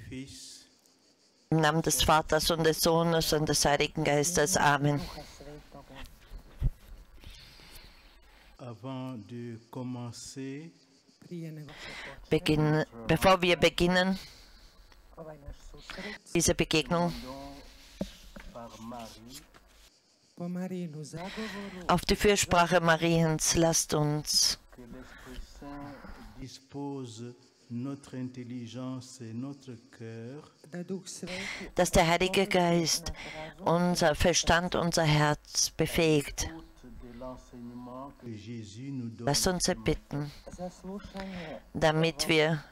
Fils, Im Namen des Vaters und des Sohnes und des Heiligen Geistes. Amen. avant de commencer, Bevor wir beginnen, diese Begegnung par Marie, auf die Fürsprache Mariens, lasst uns que l'Esprit Saint dispose notre intelligence et notre cœur dass der Heilige Geist unser Verstand, unser Herz befähigt. de l'enseignement que Jésus nous donne. Lasst uns bitten, damit wir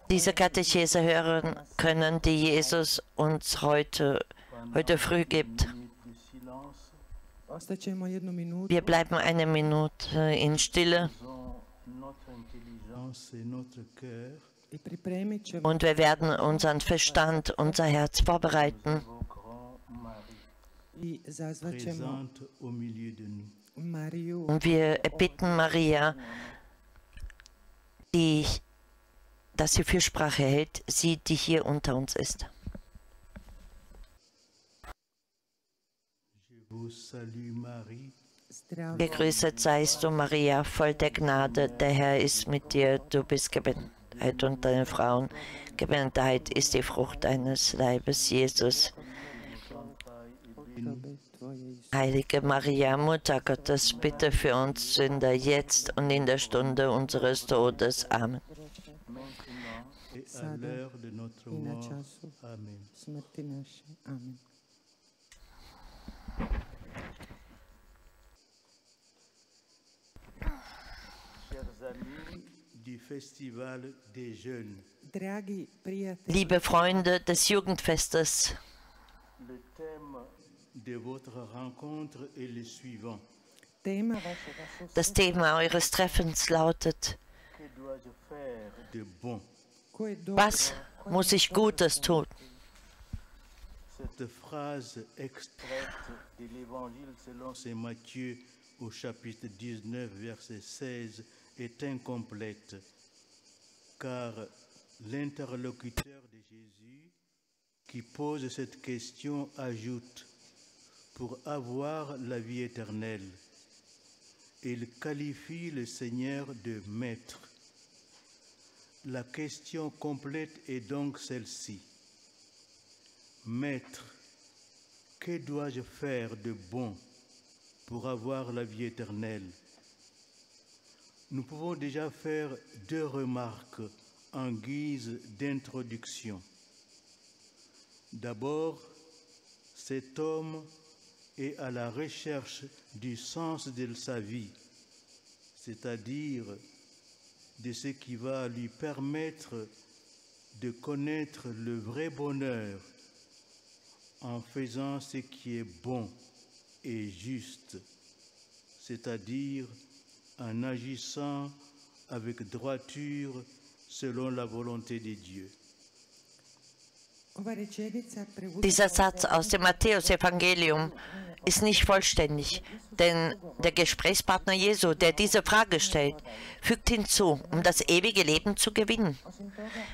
diese Katechese hören können, die Jesus uns heute früh gibt. De silence, Wir bleiben eine Minute in Stille usons notre intelligence et notre cœur und wir werden unseren Verstand, unser Herz vorbereiten au grand Marie, I zazvaćemo présente au milieu de nous. Mariju, und wir bitten Maria, dass sie Fürsprache hält, sie, die hier unter uns ist. Je vous salue Marie, zdravo Gegrüßet seist du, Maria, voll der Gnade, der Herr ist mit dir, du bist gebenedeit unter den Frauen. Gebenedeit ist die Frucht deines Leibes, Jesus. plodobe tvoje Isus. Heilige Maria, Mutter Gottes, bitte für uns Sünder, jetzt und in der Stunde unseres Todes. Amen. et à Sada l'heure de notre i na mort. času Amen. smrti naše. Amen. Chers amis du Festival des Jeunes, Dragi prijatelji, Liebe Freunde des Jugendfestes, le thème de votre rencontre est le suivant. tema vašega susreta, das Thema eures Treffens lautet: Que dois-je faire de bon? ko je dobro, Was muss ich Gutes tun? Cette phrase extraite de l'Évangile selon saint Matthieu au chapitre 19, verset 16 est incomplète, car l'interlocuteur de Jésus qui pose cette question ajoute « pour avoir la vie éternelle ». Il qualifie le Seigneur de maître. La question complète est donc celle-ci. Maître, que dois-je faire de bon pour avoir la vie éternelle? Nous pouvons déjà faire deux remarques en guise d'introduction. D'abord, cet homme est à la recherche du sens de sa vie, c'est-à-dire de ce qui va lui permettre de connaître le vrai bonheur en faisant ce qui est bon et juste, c'est-à-dire en agissant avec droiture selon la volonté de Dieu. ova rečenica preuzima Dieser Satz aus dem Matthäus-Evangelium ist nicht vollständig, denn der Gesprächspartner Jesu, der diese Frage stellt, fügt hinzu, um das ewige Leben zu gewinnen.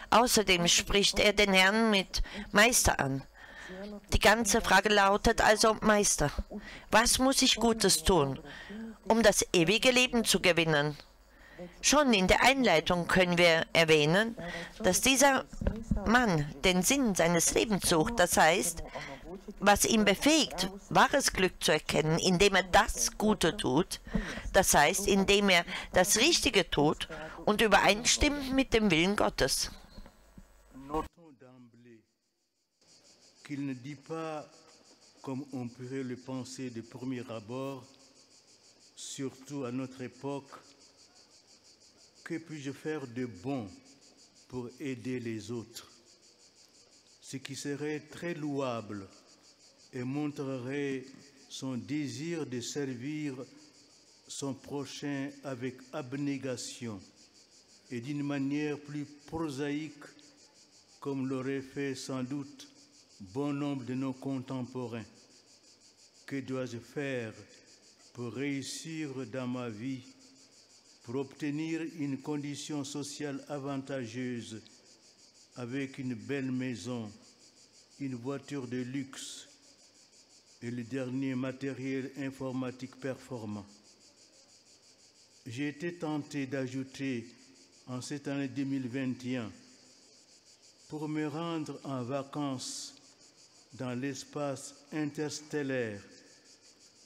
Außerdem spricht er den Herrn mit Meister an. Die ganze Frage lautet also: Meister, was muss ich Gutes tun, um das ewige Leben zu gewinnen? Schon in der Einleitung können wir erwähnen, dass dieser Mann den Sinn seines Lebens sucht, das heißt, was ihn befähigt, wahres Glück zu erkennen, indem er das Gute tut, das heißt, indem er das Richtige tut und übereinstimmt mit dem Willen Gottes. Notons d'emblée qu'il ne dit pas, comme on pourrait le penser de premier abord, surtout à notre époque, que puis-je faire de bon pour aider les autres? Ce qui serait très louable et montrerait son désir de servir son prochain avec abnégation et d'une manière plus prosaïque, comme l'aurait fait sans doute bon nombre de nos contemporains. Que dois-je faire pour réussir dans ma vie, pour obtenir une condition sociale avantageuse avec une belle maison, une voiture de luxe et le dernier matériel informatique performant. J'ai été tenté d'ajouter en cette année 2021, pour me rendre en vacances dans l'espace interstellaire,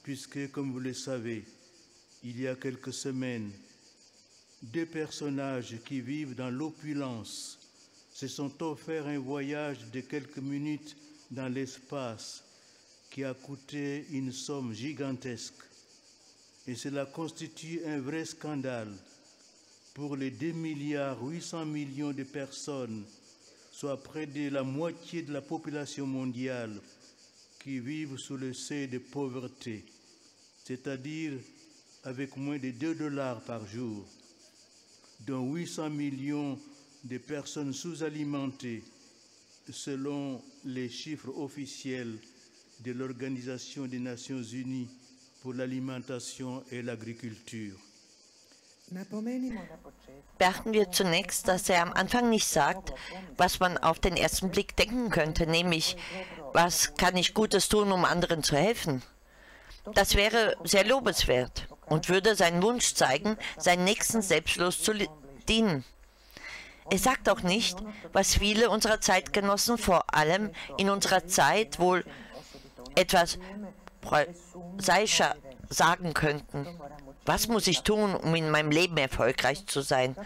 puisque, comme vous le savez, il y a quelques semaines, deux personnages qui vivent dans l'opulence se sont offerts un voyage de quelques minutes dans l'espace qui a coûté une somme gigantesque. Et cela constitue un vrai scandale pour les 2,8 milliards de personnes, soit près de la moitié de la population mondiale, qui vivent sous le seuil de pauvreté, c'est-à-dire avec moins de 2 $ par jour, dont 800 millions de personnes sous-alimentées, selon les chiffres officiels de l'Organisation des Nations Unies pour l'alimentation et l'agriculture. Beachten wir zunächst, dass er am Anfang nicht sagt, was man auf den ersten Blick denken könnte, nämlich, was kann ich Gutes tun, um anderen zu helfen? Das wäre sehr lobenswert und würde seinen Wunsch zeigen, seinen Nächsten selbstlos zu dienen. Er sagt auch nicht, was viele unserer Zeitgenossen vor allem in unserer Zeit wohl etwas prosaischer sagen könnten. Was muss ich tun, um in meinem Leben erfolgreich zu sein?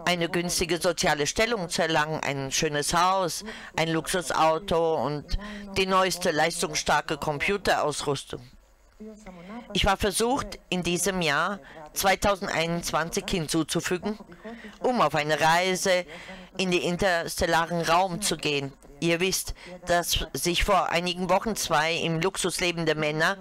Eine günstige soziale Stellung zu erlangen, ein schönes Haus, ein Luxusauto und die neueste leistungsstarke Computerausrüstung. Ich war versucht, in diesem Jahr 2021 hinzuzufügen, um auf eine Reise in den interstellaren Raum zu gehen. Ihr wisst, dass sich vor einigen Wochen zwei im Luxus lebende Männer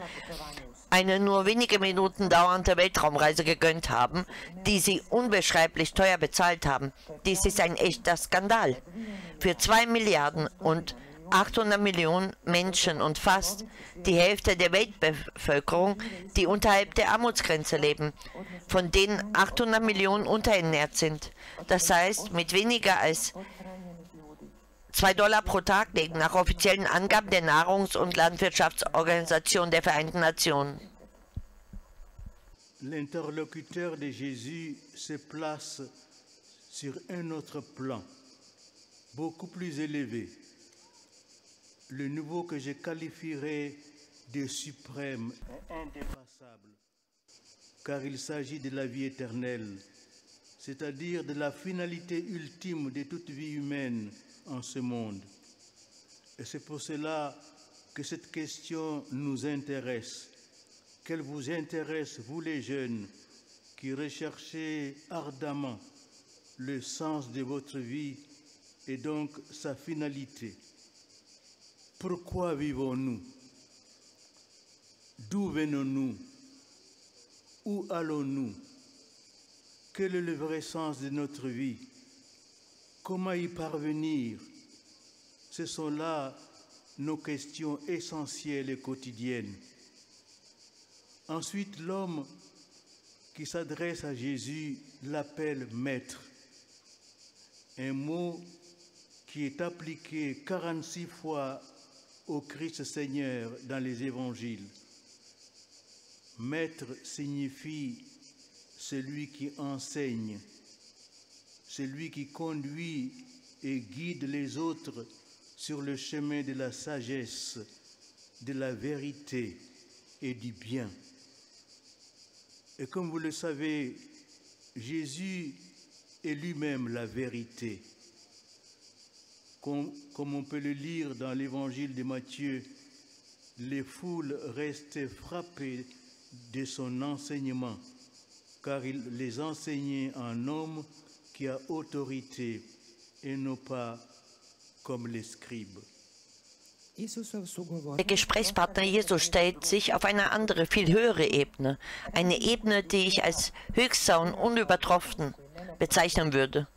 eine nur wenige Minuten dauernde Weltraumreise gegönnt haben, die sie unbeschreiblich teuer bezahlt haben. Dies ist ein echter Skandal. Für 2 Milliarden und 800 Millionen Menschen und fast die Hälfte der Weltbevölkerung, die unterhalb der Armutsgrenze leben, von denen 800 Millionen unterernährt sind. Das heißt, mit weniger als 2 $ pro Tag legen, nach offiziellen Angaben der Nahrungs- und Landwirtschaftsorganisation der Vereinten Nationen. L'interlocuteur de Jésus se place sur un autre plan, beaucoup plus élevé, le niveau que je qualifierais de suprême et indépassable, car il s'agit de la vie éternelle, c'est-à-dire de la finalité ultime de toute vie humaine en ce monde. Et c'est pour cela que cette question nous intéresse, qu'elle vous intéresse, vous les jeunes, qui recherchez ardemment le sens de votre vie et donc sa finalité. Pourquoi vivons-nous? D'où venons-nous? Où allons-nous? Quel est le vrai sens de notre vie? Comment y parvenir? Ce sont là nos questions essentielles et quotidiennes. Ensuite, l'homme qui s'adresse à Jésus l'appelle maître, un mot qui est appliqué 46 fois au Christ Seigneur dans les évangiles. Maître signifie celui qui enseigne, celui qui conduit et guide les autres sur le chemin de la sagesse, de la vérité et du bien. Et comme vous le savez, Jésus est lui-même la vérité. Comme on peut le lire dans l'évangile de Matthieu, les foules restaient frappées de son enseignement, car il les enseignait en homme qui a autorité et non pas comme les scribes. Der Gesprächspartner Jesus stellt sich auf eine andere, viel höhere Ebene. Eine Ebene, die ich als höchster und unübertroffen bezeichnen würde,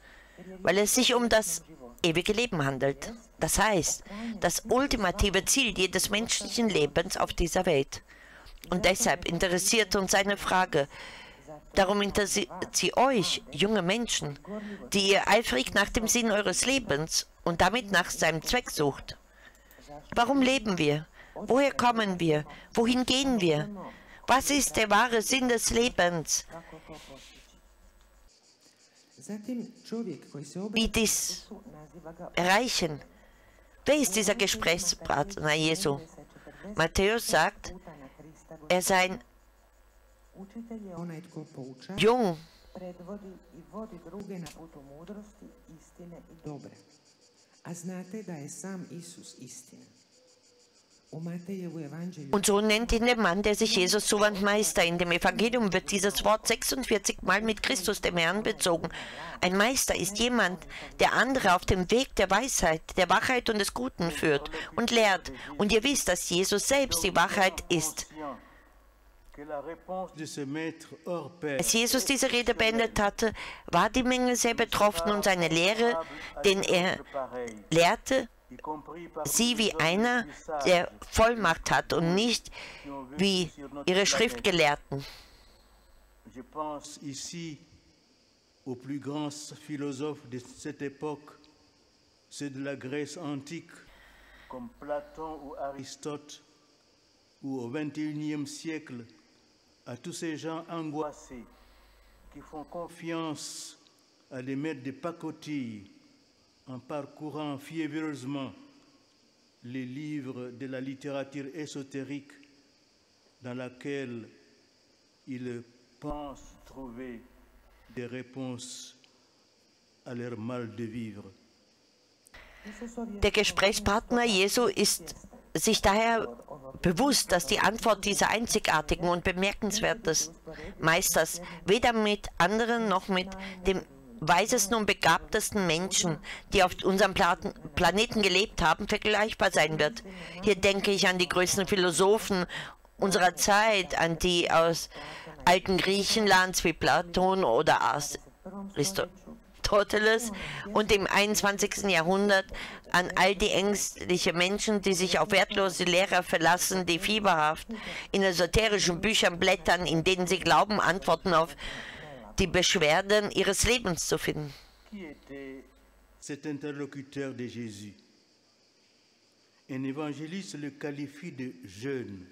weil es sich um das ewige Leben handelt. Das heißt, das ultimative Ziel jedes menschlichen Lebens auf dieser Welt. Und deshalb interessiert uns eine Frage, Darum interessiert sie euch, junge Menschen, die ihr eifrig nach dem Sinn eures Lebens und damit nach seinem Zweck sucht. Warum leben wir? Woher kommen wir? Wohin gehen wir? Was ist der wahre Sinn des Lebens? Wie dies erreichen? Wer ist dieser Gesprächspartner Jesu? Matthäus sagt, er sei jung, und so nennt ihn der Mann, der sich Jesus zuwandt, Meister. In dem Evangelium wird dieses Wort 46 Mal mit Christus, dem Herrn, bezogen. Ein Meister ist jemand, der andere auf dem Weg der Weisheit, der Wahrheit und des Guten führt und lehrt. Und ihr wisst, dass Jesus selbst die Wahrheit ist. Als Jesus diese Rede beendet hatte, war die Menge sehr betroffen und seine Lehre, den er lehrte, sie wie einer, der Vollmacht hat und nicht wie ihre Schriftgelehrten. Je pense ici aux plus grands philosophes de cette époque, ceux de la Grèce antique, comme Platon ou Aristote, ou au XXIe siècle, à tous ces gens angoissés qui font confiance à des maîtres de pacotille en parcourant fiévreusement les livres de la littérature ésotérique dans laquelle ils pensent trouver des réponses à leur mal de vivre. Der Gesprächspartner Jesu ist sich daher bewusst, dass die Antwort dieser einzigartigen und bemerkenswerten Meisters weder mit anderen noch mit dem weisesten und begabtesten Menschen, die auf unserem Planeten gelebt haben, vergleichbar sein wird. Hier denke ich an die größten Philosophen unserer Zeit, an die aus alten Griechenlands wie Platon oder Aristoteles und im 21. Jahrhundert an all die ängstlichen Menschen, die sich auf wertlose Lehrer verlassen, die fieberhaft in esoterischen Büchern blättern, in denen sie glauben, Antworten auf die Beschwerden ihres Lebens zu finden. Qui était cet interlocuteur de Jésus? Un évangéliste le qualifie de jeune.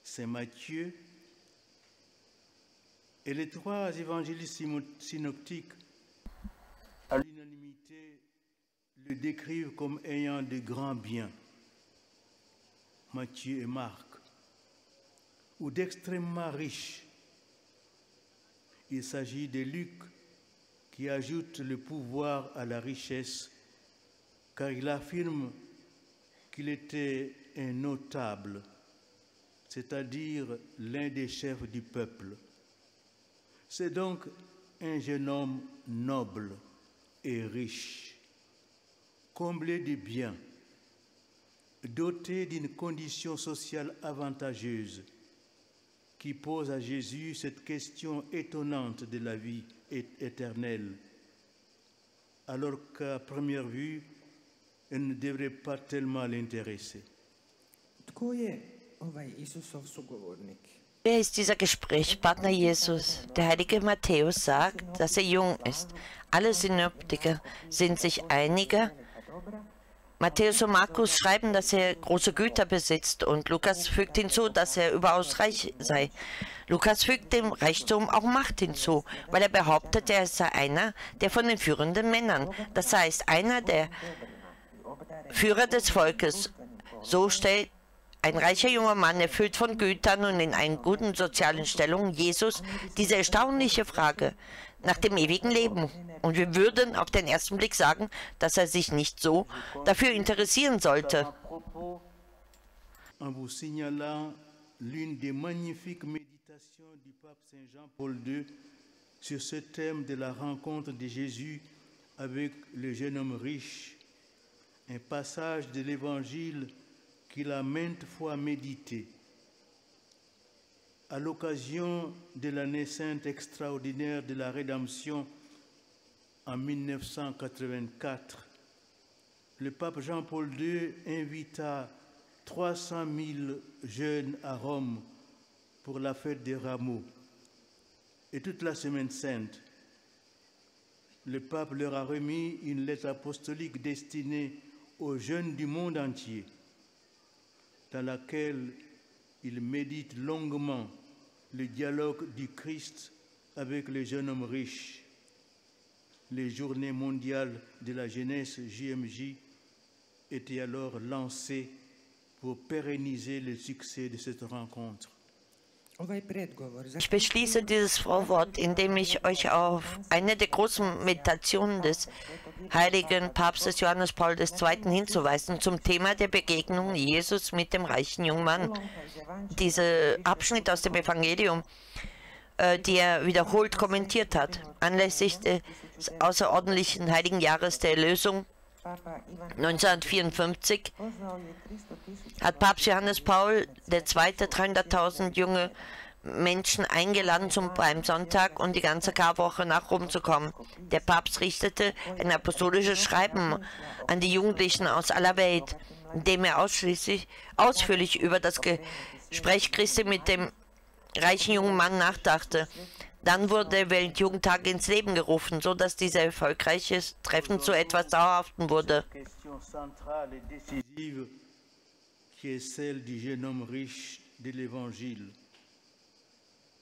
C'est Matthieu. Et les trois évangélistes synoptiques, à l'unanimité, le décrivent comme ayant de grands biens, Matthieu et Marc, ou d'extrêmement riches. Il s'agit de Luc qui ajoute le pouvoir à la richesse, car il affirme qu'il était un notable, c'est-à-dire l'un des chefs du peuple. C'est donc un jeune homme noble et riche, comblé de biens, doté d'une condition sociale avantageuse, qui pose à Jésus cette question étonnante de la vie éternelle, alors qu'à première vue, elle ne devrait pas tellement l'intéresser. Wer ist dieser Gesprächspartner Jesus? Der heilige Matthäus sagt, dass er jung ist. Alle Synoptiker sind sich einiger. Matthäus und Markus schreiben, dass er große Güter besitzt, und Lukas fügt hinzu, dass er überaus reich sei. Lukas fügt dem Reichtum auch Macht hinzu, weil er behauptet, er sei einer der von den führenden Männern, das heißt einer der Führer des Volkes. So stellt ein reicher junger Mann, erfüllt von Gütern und in einer guten sozialen Stellung, Jesus diese erstaunliche Frage nach dem ewigen Leben. Und wir würden auf den ersten Blick sagen, dass er sich nicht so dafür interessieren sollte. En vous signalant l'une des magnifiques méditations du pape Saint Jean-Paul II sur ce thème de la rencontre de Jésus avec le jeune homme riche, un passage de l'Évangile qu'il a maintes fois médité. À l'occasion de l'année sainte extraordinaire de la Rédemption en 1984, le pape Jean-Paul II invita 300 000 jeunes à Rome pour la fête des Rameaux, et toute la Semaine sainte, le pape leur a remis une lettre apostolique destinée aux jeunes du monde entier, dans laquelle ils méditent longuement le dialogue du Christ avec les jeunes hommes riches. Les journées mondiales de la jeunesse JMJ étaient alors lancées pour pérenniser le succès de cette rencontre. Ich beschließe dieses Vorwort, indem ich euch auf eine der großen Meditationen des heiligen Papstes Johannes Paul II. Hinzuweisen zum Thema der Begegnung Jesus mit dem reichen jungen Mann. Dieser Abschnitt aus dem Evangelium, die er wiederholt kommentiert hat, anlässlich des außerordentlichen heiligen Jahres der Erlösung 1954 hat Papst Johannes Paul II. 300.000 junge Menschen eingeladen, zum Palmsonntag und die ganze Karwoche nach Rom zu kommen. Der Papst richtete ein apostolisches Schreiben an die Jugendlichen aus aller Welt, in dem er ausführlich über das Gespräch Christi mit dem reichen jungen Mann nachdachte. Dann wurde der Weltjugendtag ins Leben gerufen, sodass dieser erfolgreiche Treffen zu etwas Dauerhaften wurde.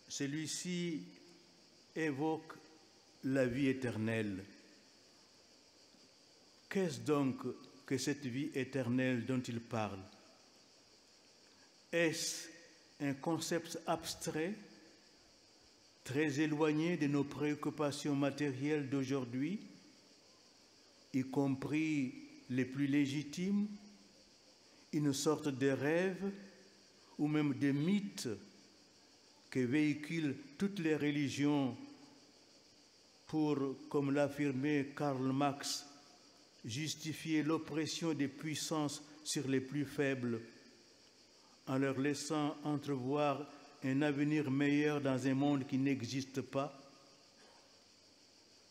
Celui-ci évoque la vie éternelle. Qu'est-ce donc que cette vie éternelle dont il parle? Est-ce un concept abstrait, très éloigné de nos préoccupations matérielles d'aujourd'hui, y compris les plus légitimes, une sorte de rêve ou même de mythe que véhiculent toutes les religions pour, comme l'affirmait Karl Marx, justifier l'oppression des puissances sur les plus faibles en leur laissant entrevoir un avenir meilleur dans un monde qui n'existe pas?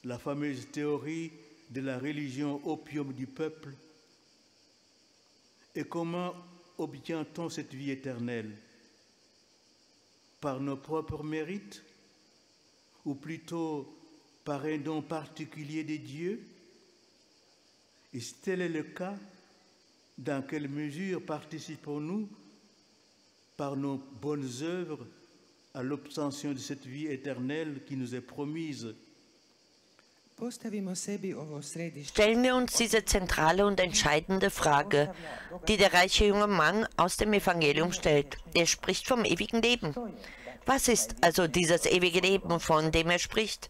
La fameuse théorie de la religion opium du peuple. Et comment obtient-on cette vie éternelle? Par nos propres mérites? Ou plutôt par un don particulier de Dieu? Et si tel est le cas, dans quelle mesure participons-nous par nos bonnes œuvres à l'obtention de cette vie éternelle qui nous est promise? Stellen wir uns diese zentrale und entscheidende Frage, die der reiche junge Mann aus dem Evangelium stellt. Er spricht vom ewigen Leben. Was ist also dieses ewige Leben, von dem er spricht?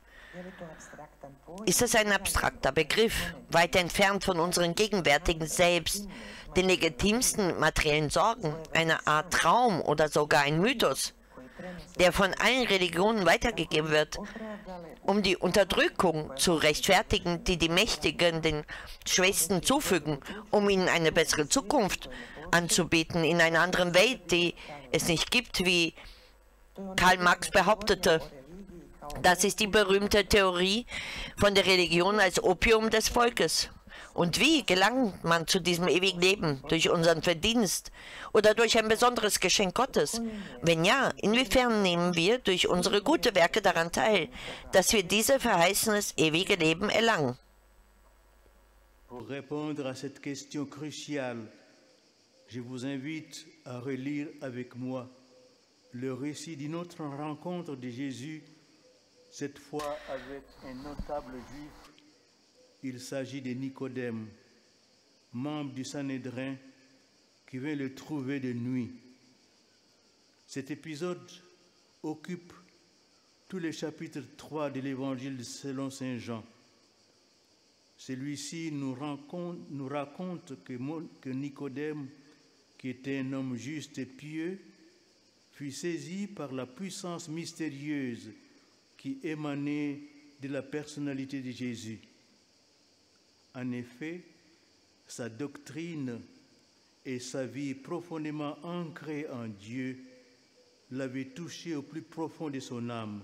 Ist es ein abstrakter Begriff, weit entfernt von unseren gegenwärtigen Selbst, den legitimsten materiellen Sorgen, eine Art Traum oder sogar ein Mythos, der von allen Religionen weitergegeben wird, um die Unterdrückung zu rechtfertigen, die die Mächtigen den Schwächsten zufügen, um ihnen eine bessere Zukunft anzubieten in einer anderen Welt, die es nicht gibt, wie Karl Marx behauptete. Das ist die berühmte Theorie von der Religion als Opium des Volkes. Und wie gelangt man zu diesem ewigen Leben? Durch unseren Verdienst oder durch ein besonderes Geschenk Gottes? Wenn ja, inwiefern nehmen wir durch unsere guten Werke daran teil, dass wir dieses verheißenes ewige Leben erlangen? Pour répondre à cette question cruciale, je vous invite à relire avec moi le récit d'une autre rencontre de Jésus, cette fois avec un notable juif. Il s'agit de Nicodème, membre du Sanhédrin, qui vient le trouver de nuit. Cet épisode occupe tout le chapitre 3 de l'Évangile selon Saint Jean. Celui-ci nous raconte que Nicodème, qui était un homme juste et pieux, fut saisi par la puissance mystérieuse qui émanait de la personnalité de Jésus. En effet, sa doctrine et sa vie profondément ancrée en Dieu l'avaient touché au plus profond de son âme.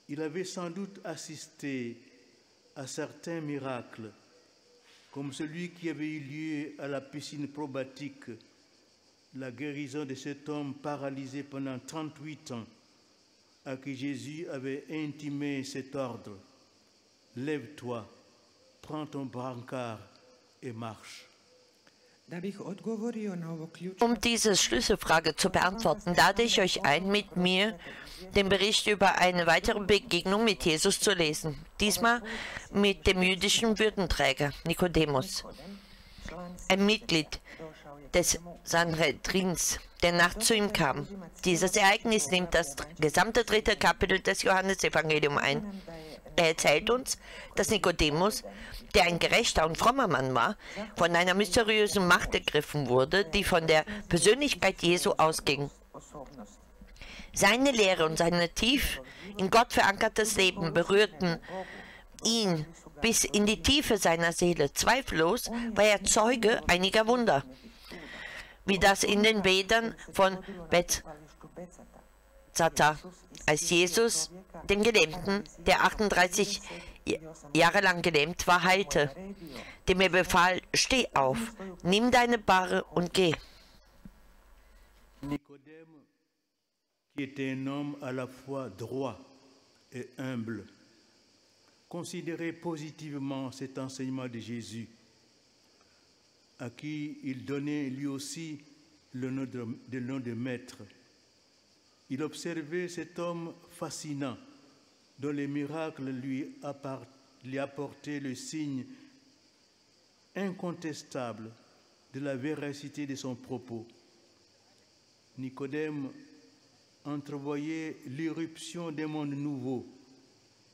Il avait sans doute assisté à certains miracles, comme celui qui avait eu lieu à la piscine probatique, la guérison de cet homme paralysé pendant 38 ans, à qui Jésus avait intimé cet ordre. Lève-toi, prends ton brancard et marche. Um diese Schlüsselfrage zu beantworten, lade ich euch ein, mit mir den Bericht über eine weitere Begegnung mit Jesus zu lesen. Diesmal mit dem jüdischen Würdenträger Nikodemus, ein Mitglied des Sanhedrins, der nachts zu ihm kam. Dieses Ereignis nimmt das gesamte 3. Kapitel des Johannesevangeliums ein. Er erzählt uns, dass Nikodemus, der ein gerechter und frommer Mann war, von einer mysteriösen Macht ergriffen wurde, die von der Persönlichkeit Jesu ausging. Seine Lehre und sein tief in Gott verankertes Leben berührten ihn bis in die Tiefe seiner Seele. Zweifellos war er Zeuge einiger Wunder, wie das in den Bädern von Bethzatha, als Jesus den Gelähmten, der 38 Jahre lang gelähmt war, heilte, dem er befahl: Steh auf, nimm deine Bahre und geh. Nicodème, qui était un homme à la fois droit et humble, considérait positivement cet enseignement de Jésus, à qui il donnait lui aussi le nom de maître. Il observait cet homme fascinant, dont les miracles lui apportaient le signe incontestable de la véracité de son propos. Nicodème entrevoyait l'irruption d'un monde nouveau,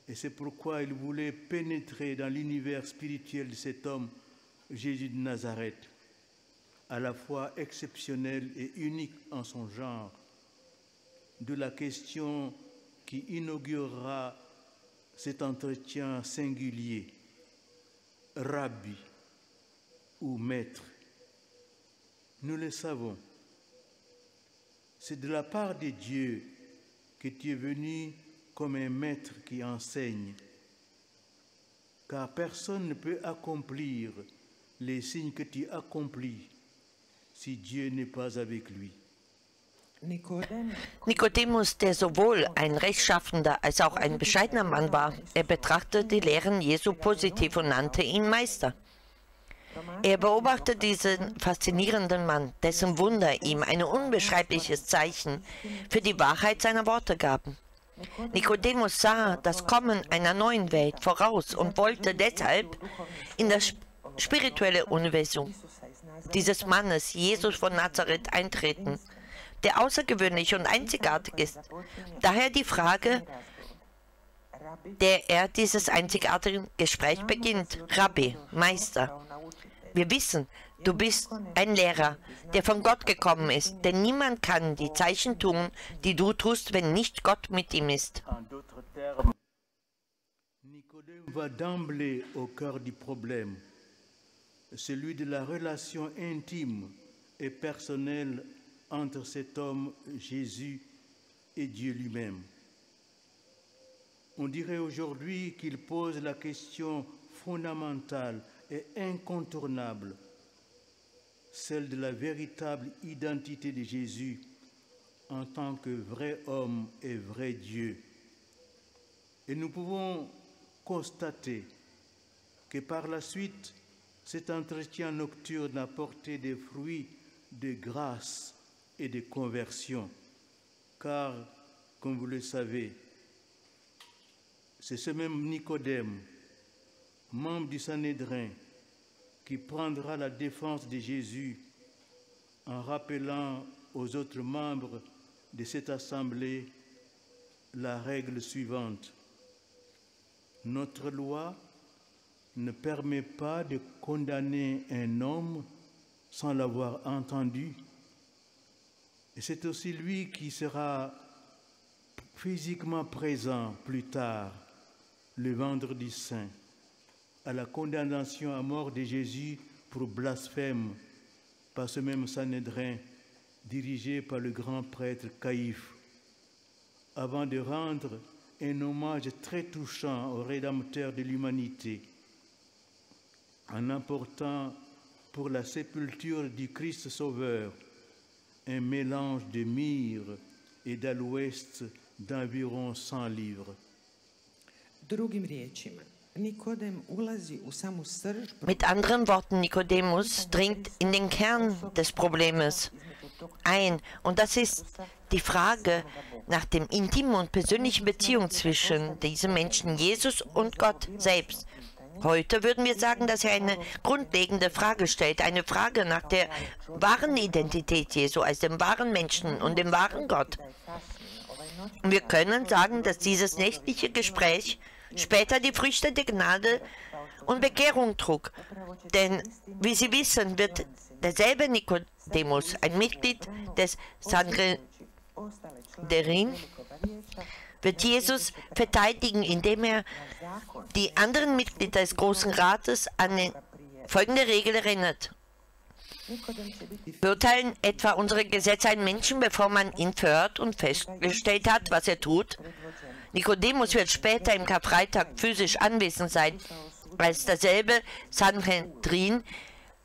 et c'est pourquoi il voulait pénétrer dans l'univers spirituel de cet homme, Jésus de Nazareth, à la fois exceptionnel et unique en son genre. De la question qui inaugurera cet entretien singulier: Rabbi ou maître. Nous le savons, c'est de la part de Dieu que tu es venu comme un maître qui enseigne, car personne ne peut accomplir les signes que tu accomplis si Dieu n'est pas avec lui. Nikodemus, der sowohl ein rechtschaffender als auch ein bescheidener Mann war, er betrachtete die Lehren Jesu positiv und nannte ihn Meister. Er beobachtete diesen faszinierenden Mann, dessen Wunder ihm ein unbeschreibliches Zeichen für die Wahrheit seiner Worte gaben. Nikodemus sah das Kommen einer neuen Welt voraus und wollte deshalb in das spirituelle Universum dieses Mannes, Jesus von Nazareth, eintreten, der außergewöhnlich und einzigartig ist. Daher die Frage, der er dieses einzigartige Gespräch beginnt: Rabbi, Meister. Wir wissen, du bist ein Lehrer, der von Gott gekommen ist, denn niemand kann die Zeichen tun, die du tust, wenn nicht Gott mit ihm ist. En d'autres termes, Nicodème va d'emblée au cœur du problème, celui de la relation intime et personnelle entre cet homme, Jésus, et Dieu lui-même. On dirait aujourd'hui qu'il pose la question fondamentale et incontournable, celle de la véritable identité de Jésus en tant que vrai homme et vrai Dieu. Et nous pouvons constater que par la suite, cet entretien nocturne a porté des fruits de grâce et de conversion, car, comme vous le savez, c'est ce même Nicodème, membre du Sanhédrin, qui prendra la défense de Jésus en rappelant aux autres membres de cette assemblée la règle suivante: notre loi ne permet pas de condamner un homme sans l'avoir entendu. Et c'est aussi lui qui sera physiquement présent plus tard, le vendredi saint, à la condamnation à mort de Jésus pour blasphème par ce même Sanhédrin dirigé par le grand prêtre Caïphe, avant de rendre un hommage très touchant au Rédempteur de l'humanité, en apportant pour la sépulture du Christ Sauveur un mélange de myrrhe et d'aloès d'environ 100 livres. Drugim riječima, Nikodem ulazi u samu srž Mit anderen Worten, Nikodemus dringt in den Kern des Problems ein. Und das ist die Frage nach dem intimen und persönlichen Beziehung zwischen diesem Menschen, Jesus und Gott selbst. Heute würden wir sagen, dass er eine grundlegende Frage stellt, eine Frage nach der wahren Identität Jesu als dem wahren Menschen und dem wahren Gott. Und wir können sagen, dass dieses nächtliche Gespräch später die Früchte der Gnade und Bekehrung trug. Denn, wie Sie wissen, wird derselbe Nikodemus, ein Mitglied des Sanhedrin, wird Jesus verteidigen, indem er die anderen Mitglieder des Großen Rates an die folgende Regel erinnert. Beurteilen etwa unsere Gesetze einen Menschen, bevor man ihn verhört und festgestellt hat, was er tut? Nikodemus wird später im Karfreitag physisch anwesend sein, als derselbe Sanhedrin,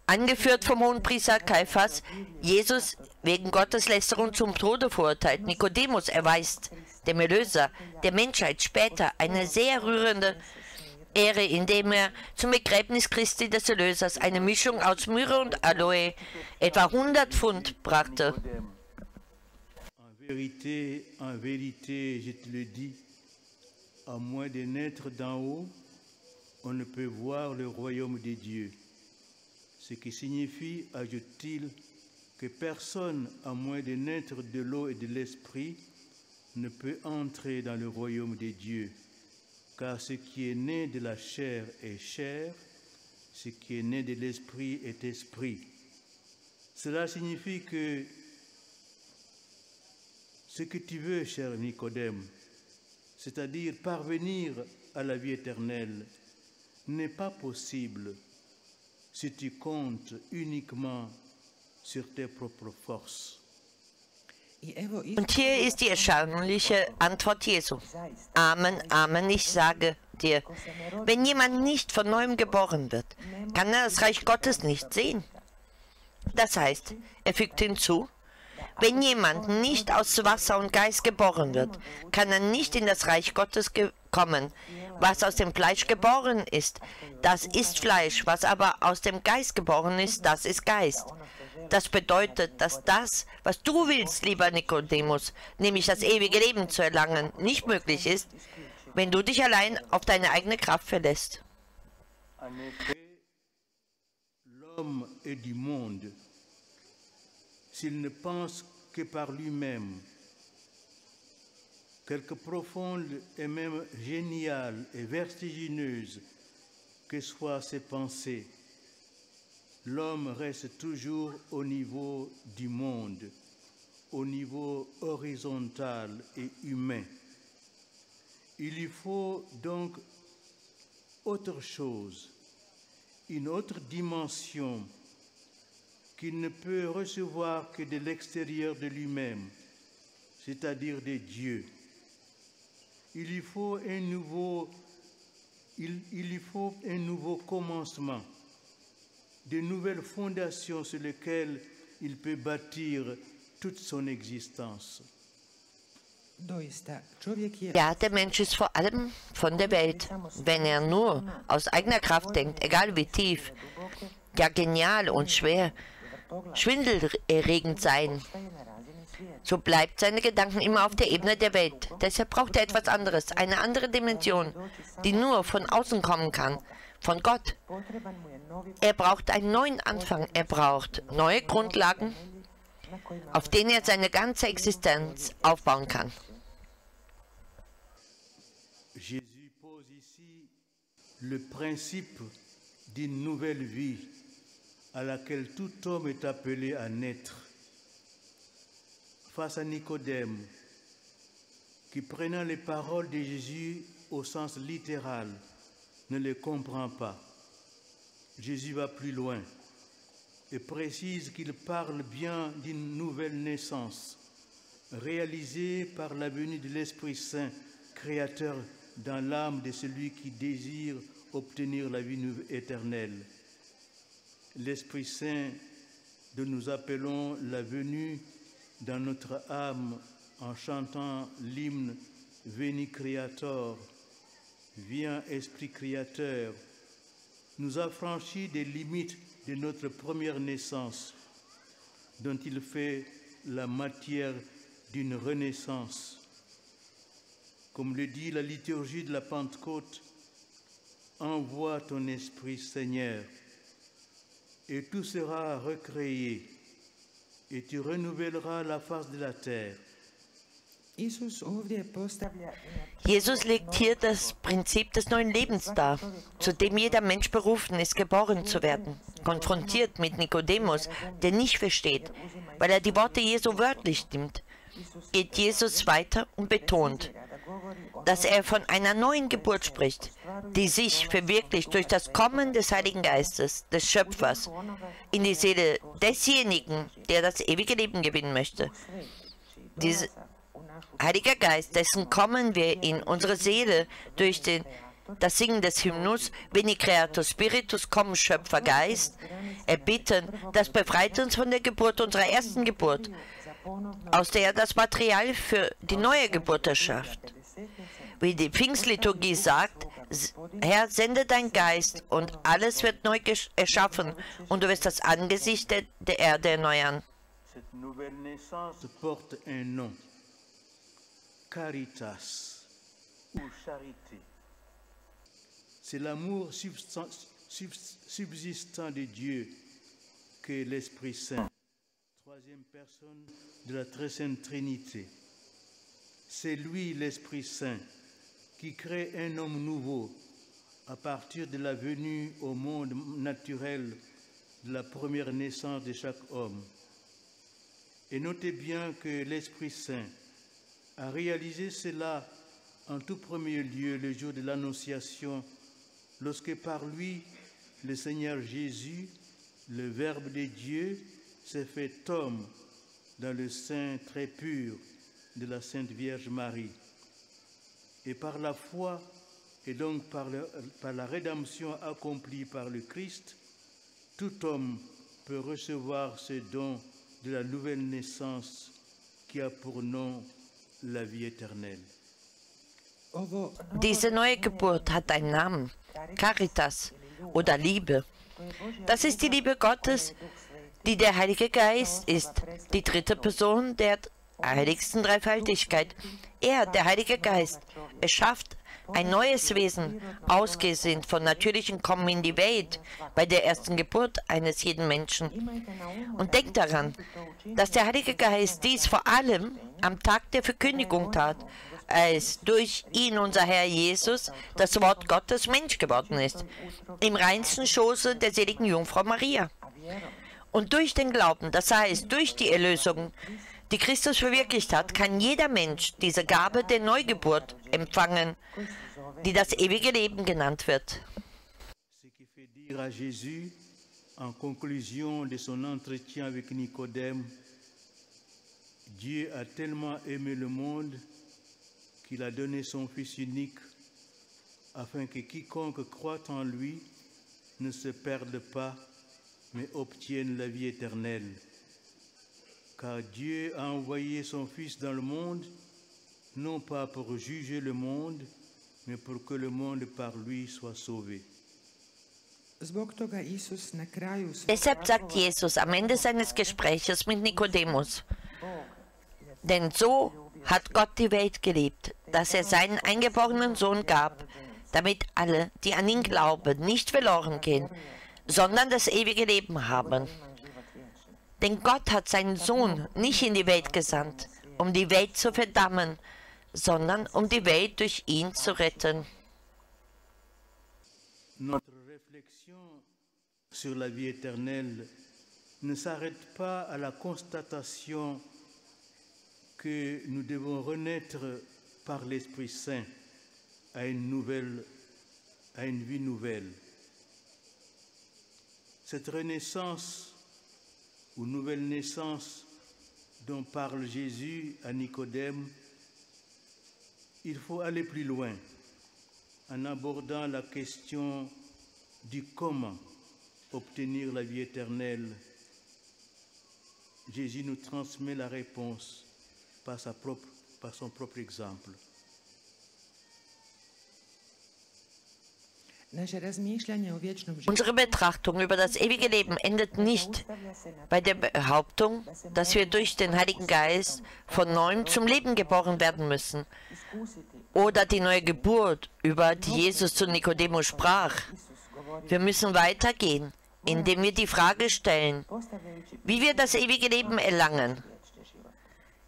angeführt vom Hohenpriester Kaiphas, Jesus wegen Gotteslästerung zum Tode verurteilt. Nikodemus erweist dem Erlöser der Menschheit später eine sehr rührende Ehre, indem er zum Begräbnis Christi des Erlösers eine Mischung aus Myrrhe und Aloe, etwa 100 Pfund, brachte. En vérité, je te le dis, à moins de naître d'en haut, on ne peut voir le royaume de Dieu. Ce qui signifie, ajoute-t-il, que personne, à moins de naître de l'eau et de l'esprit, ne peut entrer dans le royaume de Dieu. Car ce qui est né de la chair est chair, ce qui est né de l'esprit est esprit. Cela signifie que ce que tu veux, cher Nicodème, c'est-à-dire parvenir à la vie éternelle, n'est pas possible si tu comptes uniquement sur tes propres forces. Und hier ist die erstaunliche Antwort Jesu. Amen, Amen, ich sage dir, wenn jemand nicht von neuem geboren wird, kann er das Reich Gottes nicht sehen. Das heißt, er fügt hinzu, wenn jemand nicht aus Wasser und Geist geboren wird, kann er nicht in das Reich Gottes kommen. Was aus dem Fleisch geboren ist, das ist Fleisch, was aber aus dem Geist geboren ist, das ist Geist. Das bedeutet, dass das, was du willst, lieber Nikodemus, nämlich das ewige Leben zu erlangen, nicht möglich ist, wenn du dich allein auf deine eigene Kraft verlässt. L'homme est du monde. S'il ne pense que par lui-même, quelque profonde et même géniale et vertigineuse que soient ses pensées, l'homme reste toujours au niveau du monde, au niveau horizontal et humain. Il lui faut donc autre chose, une autre dimension qu'il ne peut recevoir que de l'extérieur de lui-même, c'est-à-dire de Dieu. Il lui faut un nouveau commencement, de nouvelles fondations sur lesquelles il peut bâtir toute son existence. Ja, der Mensch ist vor allem von der Welt. Wenn er nur aus eigener Kraft denkt, egal wie tief, ja genial und schwer, schwindelerregend sein, so bleibt seine Gedanken immer auf der Ebene der Welt. Deshalb braucht er etwas anderes, eine andere Dimension, die nur von außen kommen kann, von Gott. Er braucht einen neuen Anfang, er braucht neue Grundlagen, auf denen er seine ganze Existenz aufbauen kann. Jésus pose ici le principe d'une nouvelle vie à laquelle tout homme est appelé à naître. Face à Nicodème, qui prenant les paroles de Jésus au sens littéral, ne les comprend pas. Jésus va plus loin et précise qu'il parle bien d'une nouvelle naissance, réalisée par la venue de l'Esprit Saint, créateur dans l'âme de celui qui désire obtenir la vie éternelle. L'Esprit Saint dont nous appelons la venue dans notre âme en chantant l'hymne Veni Creator, viens Esprit Créateur, nous affranchit des limites de notre première naissance, dont il fait la matière d'une renaissance. Comme le dit la liturgie de la Pentecôte, envoie ton Esprit, Seigneur, et tout sera recréé, et tu renouvelleras la face de la terre. Isus ovdje postavlja Jesus legt hier das Prinzip des neuen Lebens dar, zu dem jeder Mensch berufen ist, geboren zu werden. Konfrontiert mit Nikodemus, der nicht versteht, weil er die Worte Jesu wörtlich nimmt, geht Jesus weiter und betont, dass er von einer neuen Geburt spricht, die sich verwirklicht durch das Kommen des Heiligen Geistes, des Schöpfers, in die Seele desjenigen, der das ewige Leben gewinnen möchte. Dieser Heiliger Geist, dessen Kommen wir in unsere Seele durch das Singen des Hymnus Veni Creator Spiritus, komm Schöpfer Geist, erbitten, das befreit uns von der Geburt unserer ersten Geburt, aus der er das Material für die neue Geburt erschafft. Wie die Pfingstliturgie sagt, Herr, sende dein Geist und alles wird neu erschaffen und du wirst das Angesicht der Erde erneuern. Cette nouvelle naissance porte un nom, Caritas ou charité. C'est l'amour subsistant de Dieu que l'Esprit Saint, troisième personne de la très sainte Trinité. C'est lui, l'Esprit Saint, qui crée un homme nouveau à partir de la venue au monde naturel de la première naissance de chaque homme. Et notez bien que l'Esprit Saint a réalisé cela en tout premier lieu le jour de l'Annonciation, lorsque par lui, le Seigneur Jésus, le Verbe de Dieu, s'est fait homme dans le sein très pur de la Sainte Vierge Marie. Et par la foi, et donc par la rédemption accomplie par le Christ, tout homme peut recevoir ce don de la nouvelle naissance qui a pour nom la vie éternelle. Diese neue Geburt hat einen Namen, Caritas oder Liebe. Das ist die Liebe Gottes, die der Heilige Geist ist, die dritte Person der heiligsten Dreifaltigkeit. Er, der Heilige Geist, erschafft ein neues Wesen, ausgesinnt von natürlichem Kommen in die Welt, bei der ersten Geburt eines jeden Menschen. Und denkt daran, dass der Heilige Geist dies vor allem am Tag der Verkündigung tat, als durch ihn unser Herr Jesus, das Wort Gottes, Mensch geworden ist, im reinsten Schoße der seligen Jungfrau Maria. Und durch den Glauben, das heißt durch die Erlösung, die Christus verwirklicht hat, kann jeder Mensch diese Gabe der Neugeburt empfangen, die das ewige Leben genannt wird. Ce qui fait dire à Jésus, en conclusion de son entretien avec Nicodème, Dieu a tellement aimé le monde qu'il a donné son Fils unique, afin que quiconque croit en lui ne se perde pas, mais obtienne la vie éternelle. Car Dieu a envoyé son Fils dans le monde, non pas pour juger le monde, mais pour que le monde par lui soit sauvé. Deshalb sagt Jesus am Ende seines Gespräches mit Nikodemus, denn so hat Gott die Welt geliebt, dass er seinen eingeborenen Sohn gab, damit alle, die an ihn glauben, nicht verloren gehen, sondern das ewige Leben haben. Denn Gott hat seinen Sohn nicht in die Welt gesandt, um die Welt zu verdammen, sondern um die Welt durch ihn zu retten. Notre réflexion sur la vie éternelle ne s'arrête pas à la constatation que nous devons renaître par l'Esprit Saint à une vie nouvelle. Cette renaissance ou nouvelle naissance dont parle Jésus à Nicodème, il faut aller plus loin en abordant la question du comment obtenir la vie éternelle. Jésus nous transmet la réponse par sa propre par son propre exemple. Naše razmišljanje o vječnom životu Unsere Betrachtung über das ewige Leben endet nicht bei der Behauptung, dass wir durch den Heiligen Geist von neuem zum Leben geboren werden müssen, oder die neue Geburt, über die Jesus zu Nikodemus sprach. Wir müssen weitergehen, indem wir die Frage stellen, wie wir das ewige Leben erlangen.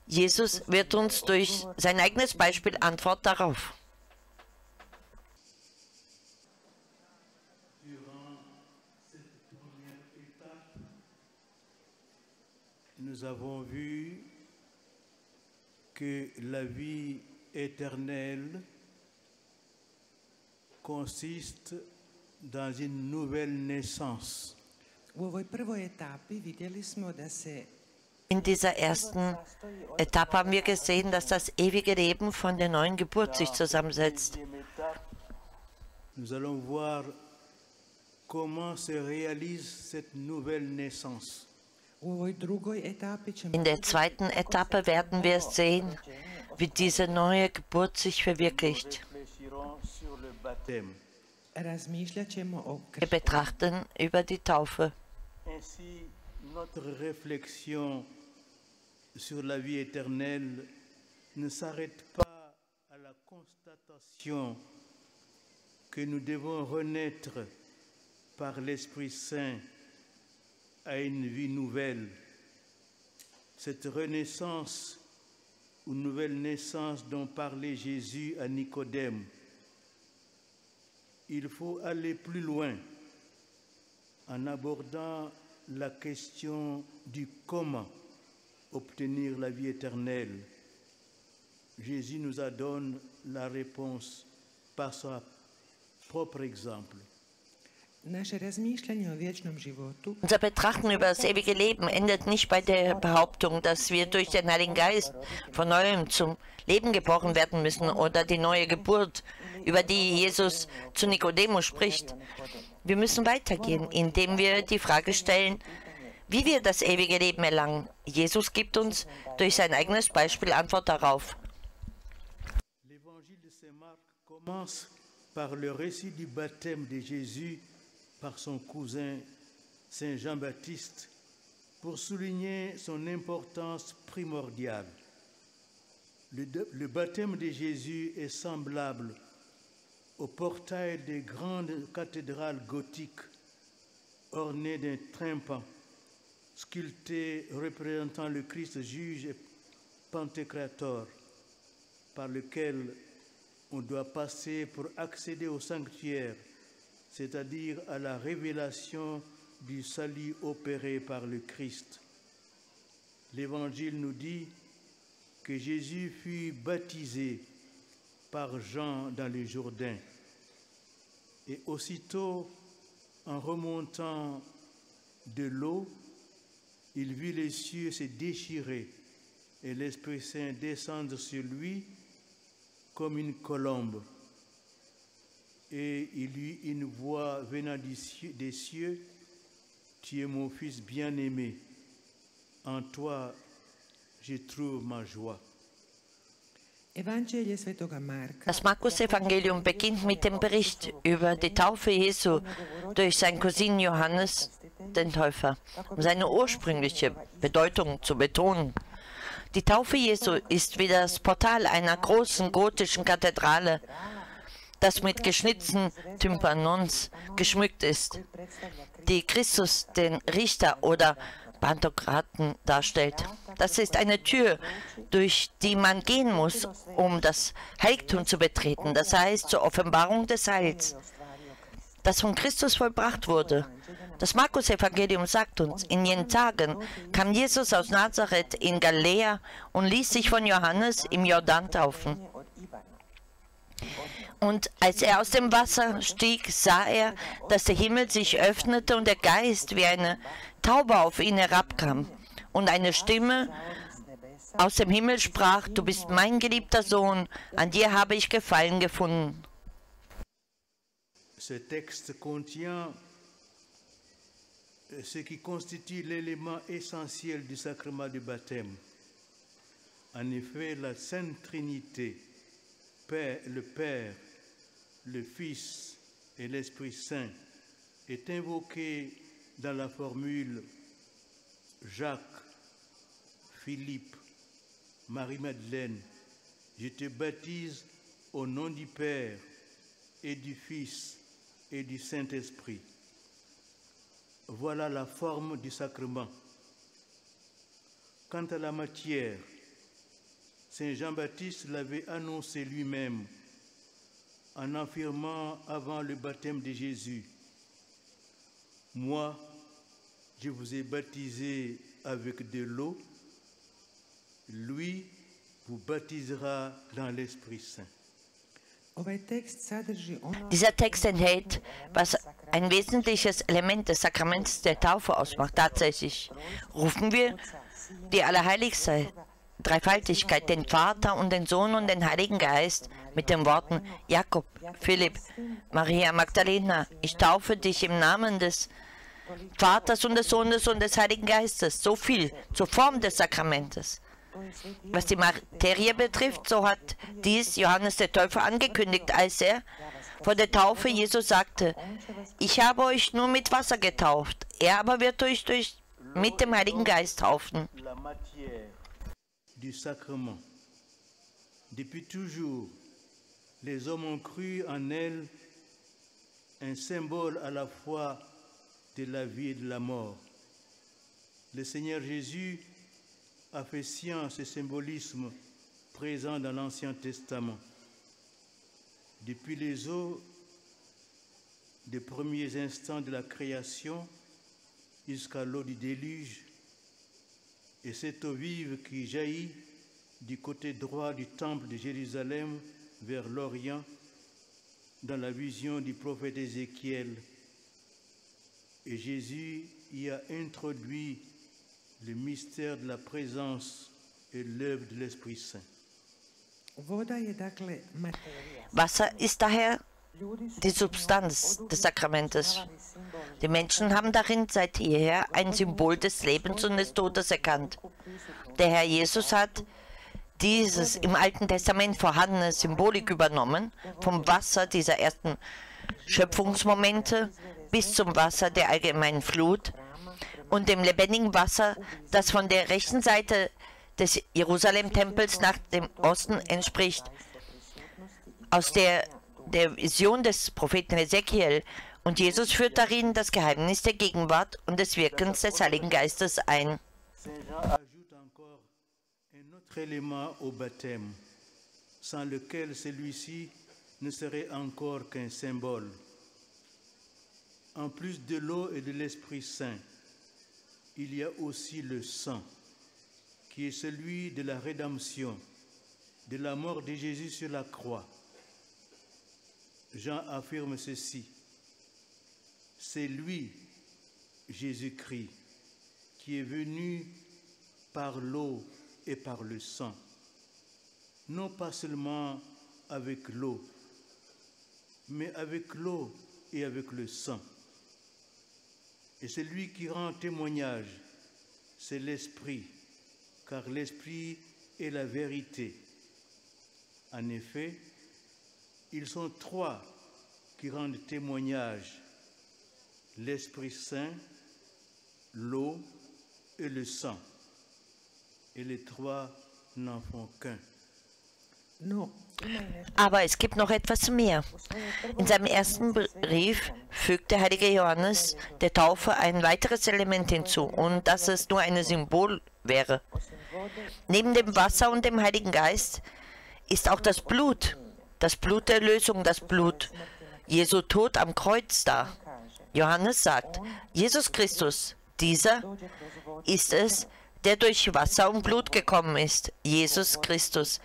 Jesus wird uns durch sein eigenes Beispiel Antwort darauf. Nous avons vu que la vie éternelle consiste dans une nouvelle naissance. u ovoj prvoj etapi vidjeli smo da se In dieser ersten Etappe haben wir gesehen, dass das ewige Leben von der neuen Geburt sich zusammensetzt. Nous allons voir comment se réalise cette nouvelle naissance. u ovoj drugoj etapi ćemo In der zweiten Etappe werden wir sehen, wie diese neue Geburt sich verwirklicht. Réfléchirons sur le baptême. razmišljat ćemo o Wir betrachten über die Taufe. Ainsi, notre réflexion sur la vie éternelle ne s'arrête pas à la constatation que nous devons renaître par l'Esprit Saint à une vie nouvelle. Cette renaissance ou nouvelle naissance dont parlait Jésus à Nicodème, il faut aller plus loin en abordant la question du comment obtenir la vie éternelle. Jésus nous a donné la réponse par son propre exemple. naše razmišljanje o vječnom životu Unser Betrachten über das ewige Leben endet nicht bei der Behauptung, dass wir durch den Heiligen Geist von neuem zum Leben geboren werden müssen oder die neue Geburt, über die Jesus zu Nikodemus spricht. Wir müssen weitergehen, indem wir die Frage stellen, wie wir das ewige Leben erlangen. Jesus gibt uns durch sein eigenes Beispiel Antwort darauf. L'évangile de Saint Marc commence par le récit du baptême de Jésus par son cousin Saint Jean-Baptiste pour souligner son importance primordiale. Le baptême de Jésus est semblable au portail des grandes cathédrales gothiques ornées d'un tympan sculpté représentant le Christ juge et pantocrator par lequel on doit passer pour accéder au sanctuaire, c'est-à-dire à la révélation du salut opéré par le Christ. L'Évangile nous dit que Jésus fut baptisé par Jean dans le Jourdain. Et aussitôt, en remontant de l'eau, il vit les cieux se déchirer et l'Esprit Saint descendre sur lui comme une colombe. Et il eut une voix venant des cieux, « Tu es mon Fils bien-aimé, en toi je trouve ma joie. » Evanđelje svetoga Marka Das Markus-Evangelium beginnt mit dem Bericht über die Taufe Jesu durch seinen Cousin Johannes, den Täufer, um seine ursprüngliche Bedeutung zu betonen. Die Taufe Jesu ist wie das Portal einer großen gotischen Kathedrale, das mit geschnitzten Tympanons geschmückt ist, die Christus, den Richter oder Pantokraten darstellt. Das ist eine Tür, durch die man gehen muss, um das Heiligtum zu betreten, das heißt zur Offenbarung des Heils, das von Christus vollbracht wurde. Das Markus-Evangelium sagt uns, in jenen Tagen kam Jesus aus Nazareth in Galiläa und ließ sich von Johannes im Jordan taufen. Und als er aus dem Wasser stieg, sah er, dass der Himmel sich öffnete und der Geist wie eine Taube auf ihn herabkam. Und eine Stimme aus dem Himmel sprach, du bist mein geliebter Sohn, an dir habe ich Gefallen gefunden. Ce texte contient ce qui constitue l'élément essentiel du sacrement du baptême, En effet, la Sainte Trinité, le Père, le Fils et l'Esprit Saint, est invoquée dans la formule Jacques, Philippe, Marie-Madeleine, je te baptise au nom du Père et du Fils et du Saint-Esprit. Voilà la forme du sacrement. Quant à la matière, Saint Jean-Baptiste l'avait annoncé lui-même en affirmant avant le baptême de Jésus, « Moi, je vous ai baptisé avec de l'eau, lui vous baptisera dans l'Esprit Saint. » Dieser Text enthält, was ein wesentliches Element des Sakraments der Taufe ausmacht. Tatsächlich rufen wir die Allerheiligste, Dreifaltigkeit, den Vater und den Sohn und den Heiligen Geist mit den Worten Jakob, Philipp, Maria Magdalena, ich taufe dich im Namen des Vaters und des Sohnes und des Heiligen Geistes. So viel zur Form des Sakramentes. Was die Materie betrifft, so hat dies Johannes der Täufer angekündigt, als er vor der Taufe Jesus sagte, ich habe euch nur mit Wasser getauft, er aber wird euch mit dem Heiligen Geist taufen. La matière du sacrement. Depuis toujours, les hommes ont cru en elle un symbole à la fois de la vie et de la mort. Le Seigneur Jésus a fait sien ce symbolisme présent dans l'Ancien Testament. Depuis les eaux des premiers instants de la création jusqu'à l'eau du déluge, et cette eau vive qui jaillit du côté droit du temple de Jérusalem vers l'Orient, dans la vision du prophète Ézéchiel. Et Jésus y a introduit le mystère de la présence et l'œuvre de l'Esprit Saint. Wasser ist daher die Substanz des Sakramentes. Die Menschen haben darin seit jeher ein Symbol des Lebens und des Todes erkannt. Der Herr Jesus hat dieses im Alten Testament vorhandene Symbolik übernommen, vom Wasser dieser ersten Schöpfungsmomente bis zum Wasser der allgemeinen Flut und dem lebendigen Wasser, das von der rechten Seite des Jerusalem-Tempels nach dem Osten entspricht, aus der Vision des Propheten Ezekiel. Und Jesus führt darin das Geheimnis der Gegenwart und des Wirkens des Heiligen Geistes ein. Saint Jean ajoute encore un autre élément au baptême, sans lequel celui-ci ne serait encore qu'un symbole. En plus de l'eau et de l'Esprit Saint, il y a aussi le sang, qui est celui de la rédemption, de la mort de Jésus sur la croix. Jean affirme ceci, c'est lui, Jésus-Christ, qui est venu par l'eau et par le sang, non pas seulement avec l'eau, mais avec l'eau et avec le sang. Et celui qui rend témoignage, c'est l'Esprit, car l'Esprit est la vérité. En effet, ils sont trois qui rendent témoignage, l'Esprit Saint, l'eau et le sang. Et les trois n'en font qu'un. Aber es gibt noch etwas mehr. In seinem ersten Brief fügt der heilige Johannes der Taufe ein weiteres Element hinzu, und dass es nur ein Symbol wäre. Neben dem Wasser und dem Heiligen Geist ist auch das Blut der Erlösung, das Blut Jesu Tod am Kreuz da. Johannes sagt, Jesus Christus, dieser ist es, der durch Wasser und Blut gekommen ist. Jesus Christus.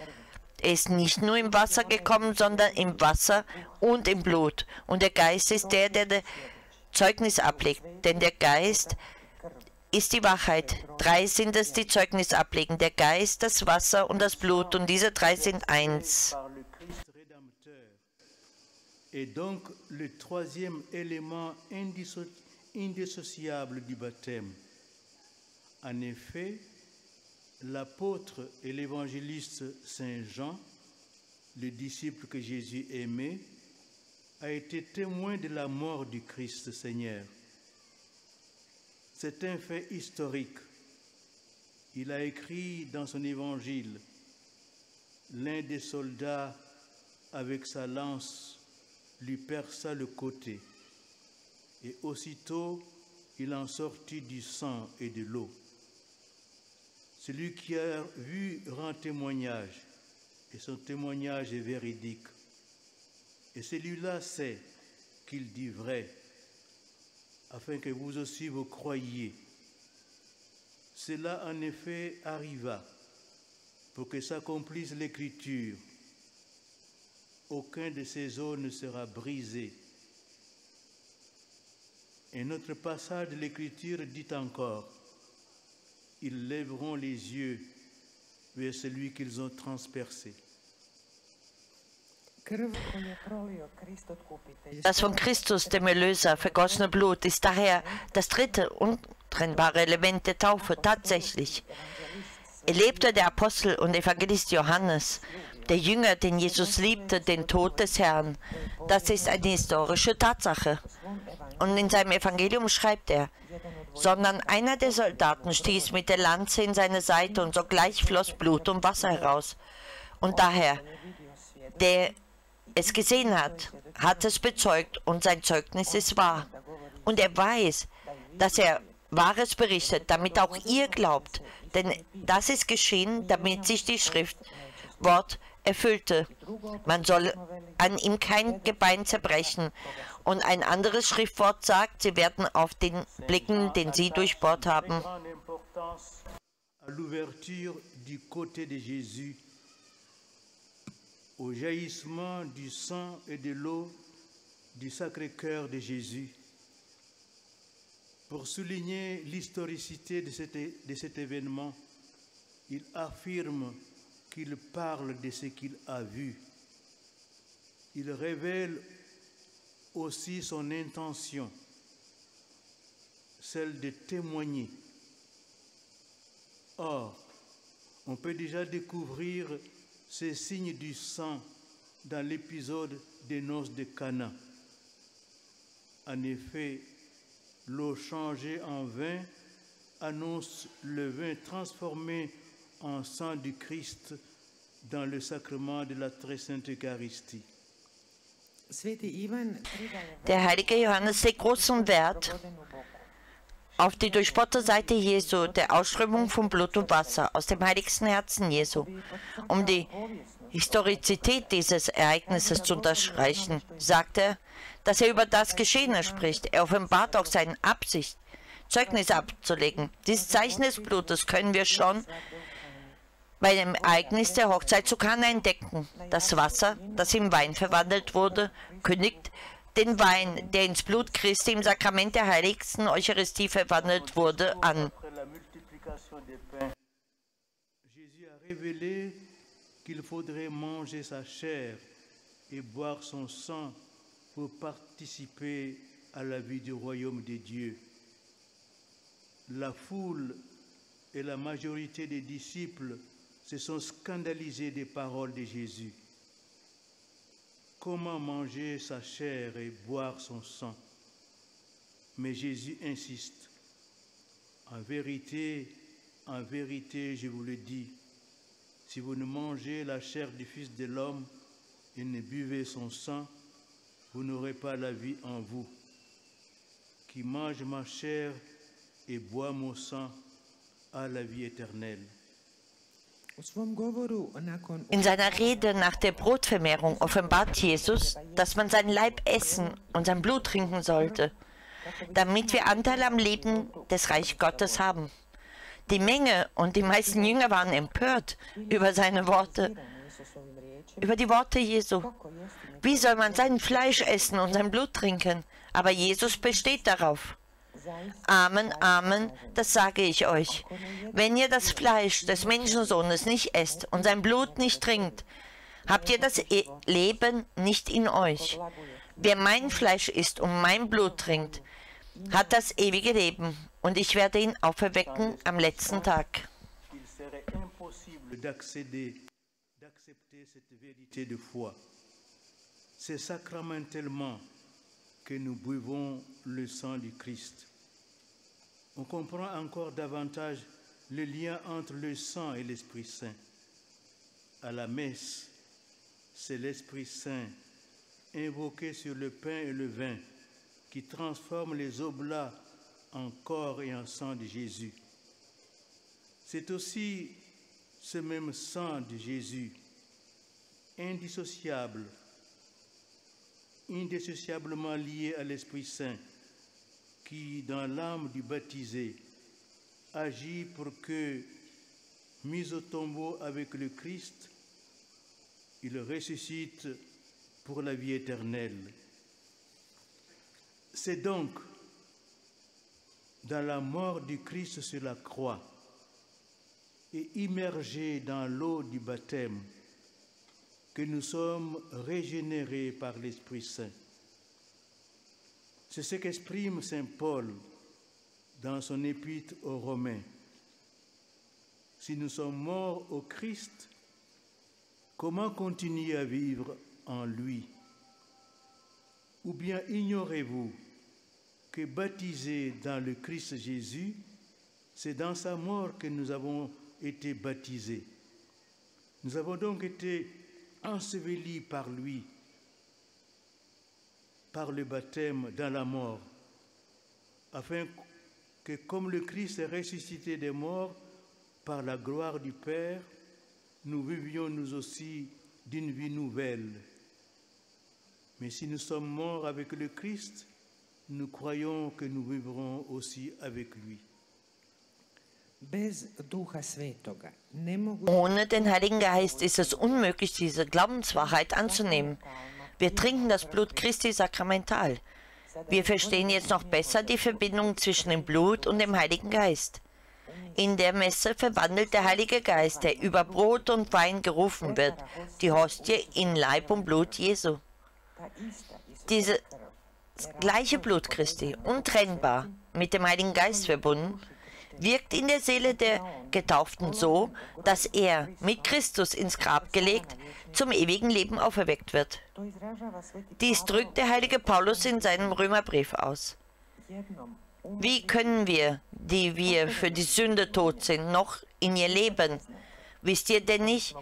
Er ist nicht nur im Wasser gekommen, sondern im Wasser und im Blut. Und der Geist ist der Zeugnis ablegt. Denn der Geist ist die Wahrheit. Drei sind es, die Zeugnis ablegen. Der Geist, das Wasser und das Blut. Und diese drei sind eins. Et donc le troisième élément indissociable du baptême. En effet, l'apôtre et l'évangéliste Saint Jean, le disciple que Jésus aimait, a été témoin de la mort du Christ Seigneur. C'est un fait historique. Il a écrit dans son évangile: l'un des soldats, avec sa lance, lui perça le côté, et aussitôt il en sortit du sang et de l'eau. Celui qui a vu rend témoignage, et son témoignage est véridique. Et celui-là sait qu'il dit vrai, afin que vous aussi vous croyiez. Cela en effet arriva pour que s'accomplisse l'Écriture. Aucun de ces os ne sera brisé. Un autre passage de l'Écriture dit encore: ils lèveront les yeux vers celui qu'ils ont transpercé. Das von Christus, dem Erlöser, vergossene Blut ist daher das dritte untrennbare Element der Taufe tatsächlich. Erlebte der Apostel und Evangelist Johannes, der Jünger, den Jesus liebte, den Tod des Herrn. Das ist eine historische Tatsache. Und in seinem Evangelium schreibt er: sondern einer der Soldaten stieß mit der Lanze in seine Seite und sogleich floss Blut und Wasser heraus. Und daher, der es gesehen hat, hat es bezeugt und sein Zeugnis ist wahr. Und er weiß, dass er Wahres berichtet, damit auch ihr glaubt. Denn das ist geschehen, damit sich die Schriftwort erfüllte. Man soll an ihm kein Gebein zerbrechen. Und ein anderes Schriftwort sagt, sie werden auf den blicken, den sie durchbohrt haben. Au jaillissement du sang et de l'eau du Sacré-Cœur de Jésus. Pour souligner l'historicité de cet événement, il affirme qu'il parle de ce qu'il a vu. Il révèle aussi son intention, celle de témoigner. Or, on peut déjà découvrir ces signes du sang dans l'épisode des noces de Cana. En effet, l'eau changée en vin annonce le vin transformé en sang du Christ dans le sacrement de la très sainte Eucharistie. Der heilige Johannes legt großen Wert auf die durchbohrte Seite Jesu, der Ausströmung von Blut und Wasser aus dem heiligsten Herzen Jesu. Um die Historizität dieses Ereignisses zu unterstreichen, sagt er, dass er über das Geschehene spricht. Er offenbart auch seine Absicht, Zeugnis abzulegen. Dieses Zeichen des Blutes können wir schon bei dem Ereignis der Hochzeit zu Kana entdecken. Das Wasser, das in Wein verwandelt wurde, kündigt den Wein, der ins Blut Christi im Sakrament der heiligsten Eucharistie verwandelt wurde, an. Jésus a révélé qu'il faudrait manger sa chair et boire son sang pour participer à la vie du royaume de Dieu. La foule et la majorité des disciples se sont scandalisés des paroles de Jésus. Comment manger sa chair et boire son sang? Mais Jésus insiste. En vérité, je vous le dis, si vous ne mangez la chair du Fils de l'homme et ne buvez son sang, vous n'aurez pas la vie en vous. Qui mange ma chair et boit mon sang a la vie éternelle. In seiner Rede nach der Brotvermehrung offenbart Jesus, dass man sein Leib essen und sein Blut trinken sollte, damit wir Anteil am Leben des Reich Gottes haben. Die Menge und die meisten Jünger waren empört über seine Worte, über die Worte Jesu. Wie soll man sein Fleisch essen und sein Blut trinken? Aber Jesus besteht darauf. Amen, Amen, das sage ich euch. Wenn ihr das Fleisch des Menschensohnes nicht esst und sein Blut nicht trinkt, habt ihr das Leben nicht in euch. Wer mein Fleisch isst und mein Blut trinkt, hat das ewige Leben, und ich werde ihn auferwecken am letzten Tag. Il serait d'accepter cette vérité de foi. C'est sacramentellement que nous buvons le sang du Christ. On comprend encore davantage le lien entre le sang et l'Esprit Saint. À la messe, c'est l'Esprit Saint invoqué sur le pain et le vin qui transforme les oblats en corps et en sang de Jésus. C'est aussi ce même sang de Jésus, indissociablement lié à l'Esprit Saint, qui, dans l'âme du baptisé, agit pour que, mis au tombeau avec le Christ, il ressuscite pour la vie éternelle. C'est donc dans la mort du Christ sur la croix et immergé dans l'eau du baptême que nous sommes régénérés par l'Esprit Saint. C'est ce qu'exprime saint Paul dans son épître aux Romains. Si nous sommes morts au Christ, comment continuer à vivre en lui? Ou bien ignorez-vous que baptisés dans le Christ Jésus, c'est dans sa mort que nous avons été baptisés. Nous avons donc été ensevelis par lui, par le baptême dans la mort, afin que comme le Christ est ressuscité des morts par la gloire du Père, nous vivions nous aussi d'une vie nouvelle. Mais si nous sommes morts avec le Christ, nous croyons que nous vivrons aussi avec lui. Ohne den Heiligen Geist ist es unmöglich, diese Glaubenswahrheit anzunehmen. Wir trinken das Blut Christi sakramental. Wir verstehen jetzt noch besser die Verbindung zwischen dem Blut und dem Heiligen Geist. In der Messe verwandelt der Heilige Geist, der über Brot und Wein gerufen wird, die Hostie in Leib und Blut Jesu. Dieses gleiche Blut Christi, untrennbar mit dem Heiligen Geist verbunden, wirkt in der Seele der Getauften so, dass er, mit Christus ins Grab gelegt, zum ewigen Leben auferweckt wird. Dies drückt der heilige Paulus in seinem Römerbrief aus. Wie können wir, die wir für die Sünde tot sind, noch in ihr leben? Wisst ihr denn nicht,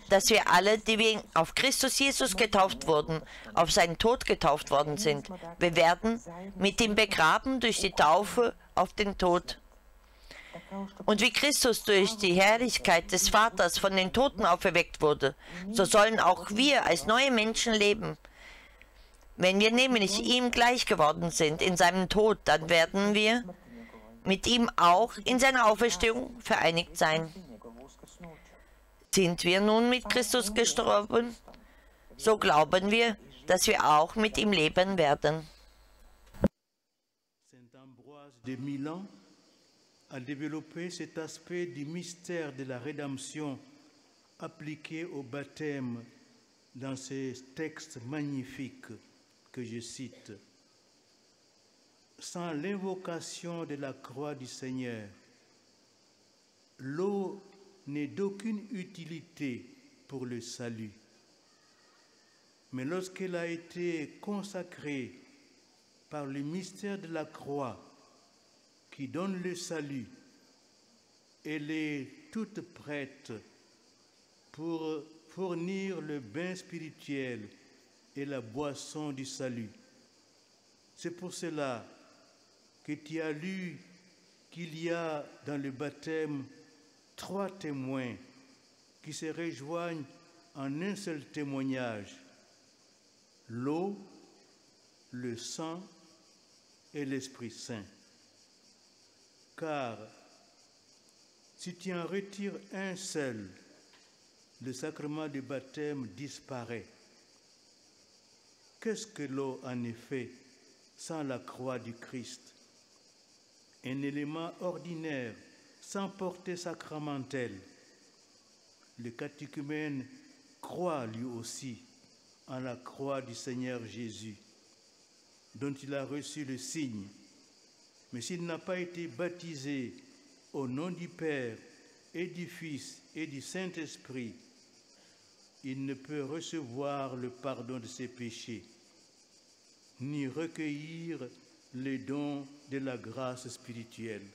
dass wir alle, die wir auf Christus Jesus getauft wurden, auf seinen Tod getauft worden sind? Wir werden mit ihm begraben durch die Taufe auf den Tod. Und wie Christus durch die Herrlichkeit des Vaters von den Toten auferweckt wurde, so sollen auch wir als neue Menschen leben. Wenn wir nämlich ihm gleich geworden sind in seinem Tod, dann werden wir mit ihm auch in seiner Auferstehung vereinigt sein. Sind wir nun mit Christus gestorben, so glauben wir, dass wir auch mit ihm leben werden. Saint Ambroise de Milan a développé cet aspect du mystère de la rédemption appliqué au baptême dans ces textes magnifiques que je cite. Sans l'invocation de la croix du Seigneur, l'eau n'est d'aucune utilité pour le salut. Mais lorsqu'elle a été consacrée par le mystère de la croix qui donne le salut, elle est toute prête pour fournir le bain spirituel et la boisson du salut. C'est pour cela que tu as lu qu'il y a dans le baptême 3 témoins qui se rejoignent en un seul témoignage: l'eau, le sang et l'Esprit Saint. Car si tu en retires un seul, le sacrement du baptême disparaît. Qu'est-ce que l'eau en effet sans la croix du Christ? Un élément ordinaire sans portée sacramentelle. Le catéchumène croit lui aussi en la croix du Seigneur Jésus, dont il a reçu le signe. Mais s'il n'a pas été baptisé au nom du Père et du Fils et du Saint-Esprit, il ne peut recevoir le pardon de ses péchés, ni recueillir les dons de la grâce spirituelle.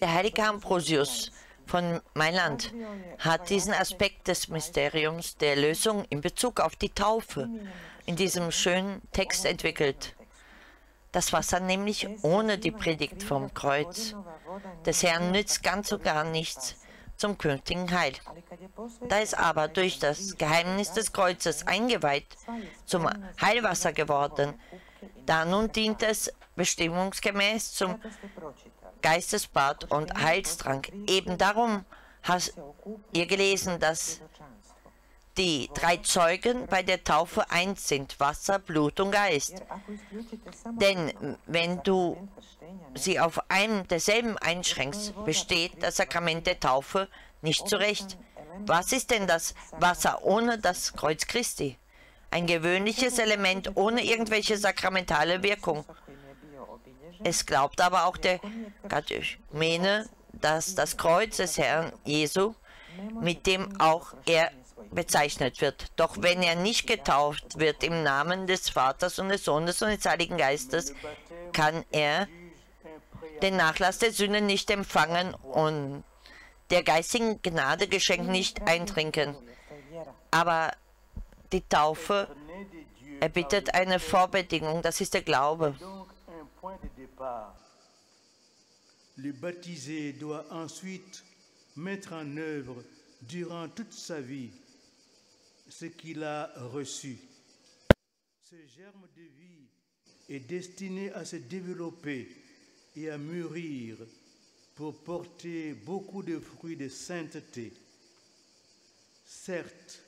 Der heilige Ambrosius von Mailand hat diesen Aspekt des Mysteriums der Erlösung in Bezug auf die Taufe in diesem schönen Text entwickelt. Das Wasser nämlich ohne die Predigt vom Kreuz des Herrn nützt ganz und gar nichts zum künftigen Heil. Da es aber durch das Geheimnis des Kreuzes eingeweiht zum Heilwasser geworden, da nun dient es bestimmungsgemäß zum Geistesbad und Heilstrank. Eben darum hast ihr gelesen, dass die 3 Zeugen bei der Taufe eins sind, Wasser, Blut und Geist. Denn wenn du sie auf einem derselben einschränkst, besteht das Sakrament der Taufe nicht zurecht. Was ist denn das Wasser ohne das Kreuz Christi? Ein gewöhnliches Element ohne irgendwelche sakramentale Wirkung. Es glaubt aber auch der Katechumene, dass das Kreuz des Herrn Jesu, mit dem auch er bezeichnet wird. Doch wenn er nicht getauft wird im Namen des Vaters und des Sohnes und des Heiligen Geistes, kann er den Nachlass der Sünde nicht empfangen und der geistigen Gnadegeschenk nicht eintrinken. Aber die Taufe erbittet eine Vorbedingung, das ist der Glaube. Le baptisé doit ensuite mettre en œuvre durant toute sa vie ce qu'il a reçu. Ce germe de vie est destiné à se développer et à mûrir pour porter beaucoup de fruits de sainteté. Certes,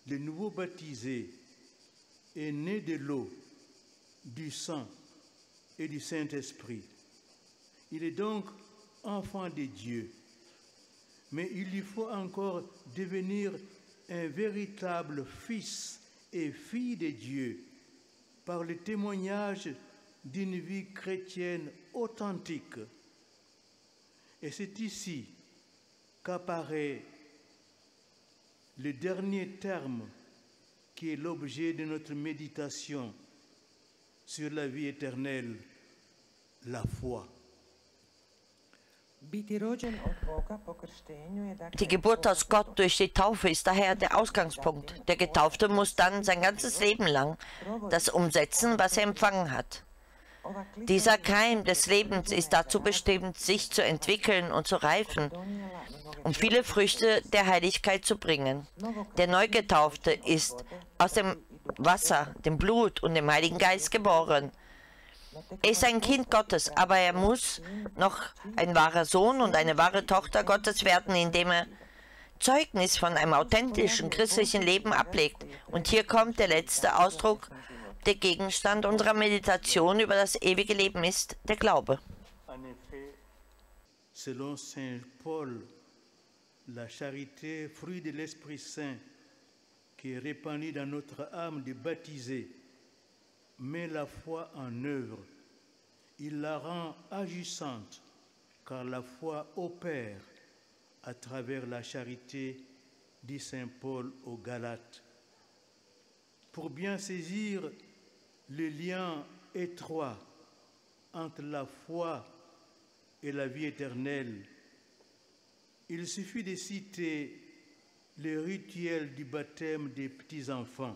le nouveau baptisé est né de l'eau, du sang et du Saint-Esprit. Il est donc enfant de Dieu, mais il lui faut encore devenir un véritable fils et fille de Dieu par le témoignage d'une vie chrétienne authentique. Et c'est ici qu'apparaît le dernier terme qui est l'objet de notre méditation sur la vie éternelle, la foi. Die Geburt aus Gott durch die Taufe ist daher der Ausgangspunkt. Der Getaufte muss dann sein ganzes Leben lang das umsetzen, was er empfangen hat. Dieser Keim des Lebens ist dazu bestimmt, sich zu entwickeln und zu reifen, um viele Früchte der Heiligkeit zu bringen. Der Neugetaufte ist aus dem Wasser, dem Blut und dem Heiligen Geist geboren. Er ist ein Kind Gottes, aber er muss noch ein wahrer Sohn und eine wahre Tochter Gottes werden, indem er Zeugnis von einem authentischen christlichen Leben ablegt. Und hier kommt der letzte Ausdruck, der Gegenstand unserer Meditation über das ewige Leben ist, der Glaube. En effet, selon Saint Paul, la charité, fruit de l'Esprit Saint, qui est répandue dans notre âme de baptisé, met la foi en œuvre. Il la rend agissante, car la foi opère à travers la charité, dit Saint Paul aux Galates. Pour bien saisir le lien étroit entre la foi et la vie éternelle, il suffit de citer le rituel du baptême des petits-enfants.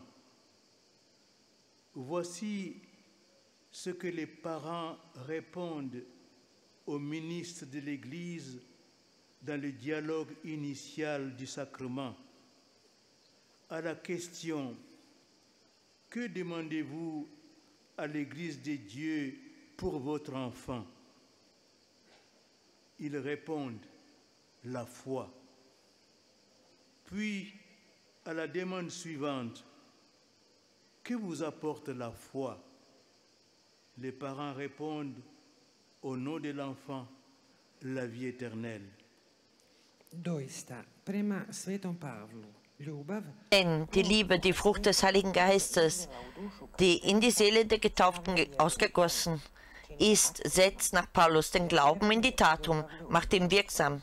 Voici ce que les parents répondent au ministre de l'Église dans le dialogue initial du sacrement. À la question « Que demandez-vous à l'Église de Dieu pour votre enfant ?» Ils répondent « La foi ». Puis, à la demande suivante, « Que vous apporte la foi ?» Les parents répondent « Au nom de l'enfant, la vie éternelle ». Doista, prema Svetom Pavlu, ljubav Denn die Liebe, die Frucht des Heiligen Geistes, die in die Seele der Getauften ausgegossen setzt nach Paulus den Glauben in die Tat um, macht ihn wirksam.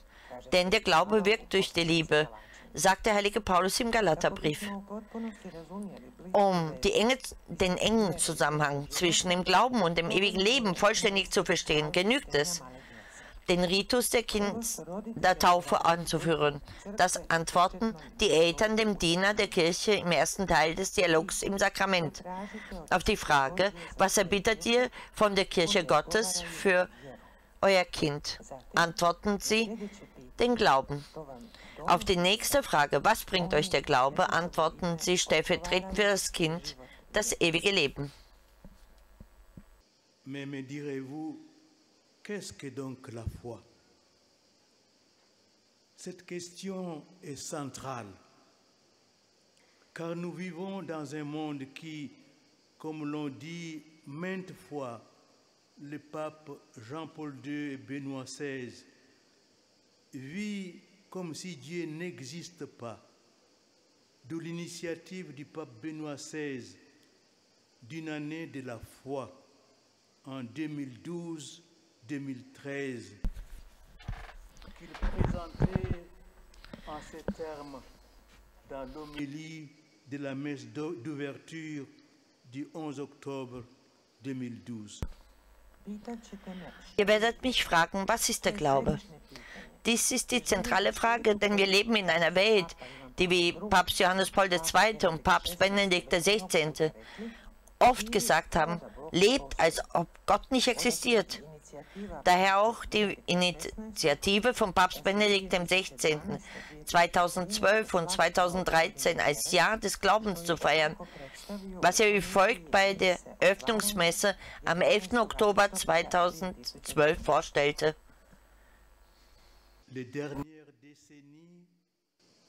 Denn der Glaube wirkt durch die Liebe, sagt der heilige Paulus im Galaterbrief. Um den engen Zusammenhang zwischen dem Glauben und dem ewigen Leben vollständig zu verstehen, genügt es, den Ritus der Taufe anzuführen. Das antworten die Eltern dem Diener der Kirche im ersten Teil des Dialogs im Sakrament. Auf die Frage, was erbittet ihr von der Kirche Gottes für euer Kind, antworten sie, den Glauben. Auf die nächste Frage, was bringt euch der Glaube, antworten sie stellvertretend für das Kind, das ewige Leben. Mais me direz-vous, qu'est-ce que donc la foi? Cette question est centrale, car nous vivons dans un monde qui, comme l'ont dit maintes fois le pape Jean-Paul II et Benoît XVI, vit comme si Dieu n'existe pas, d'où l'initiative du pape Benoît XVI d'une année de la foi en 2012-2013, qu'il présentait en ces termes dans l'homélie de la messe d'ouverture du 11 octobre 2012. Ihr werdet mich fragen, was ist der Glaube? Dies ist die zentrale Frage, denn wir leben in einer Welt, die wie Papst Johannes Paul II. Und Papst Benedikt XVI. Oft gesagt haben, lebt, als ob Gott nicht existiert. Daher auch die Initiative von Papst Benedikt XVI. 2012 und 2013 als Jahr des Glaubens zu feiern, was er wie folgt bei der Öffnungsmesse am 11. Oktober 2012 vorstellte. Les dernières décennies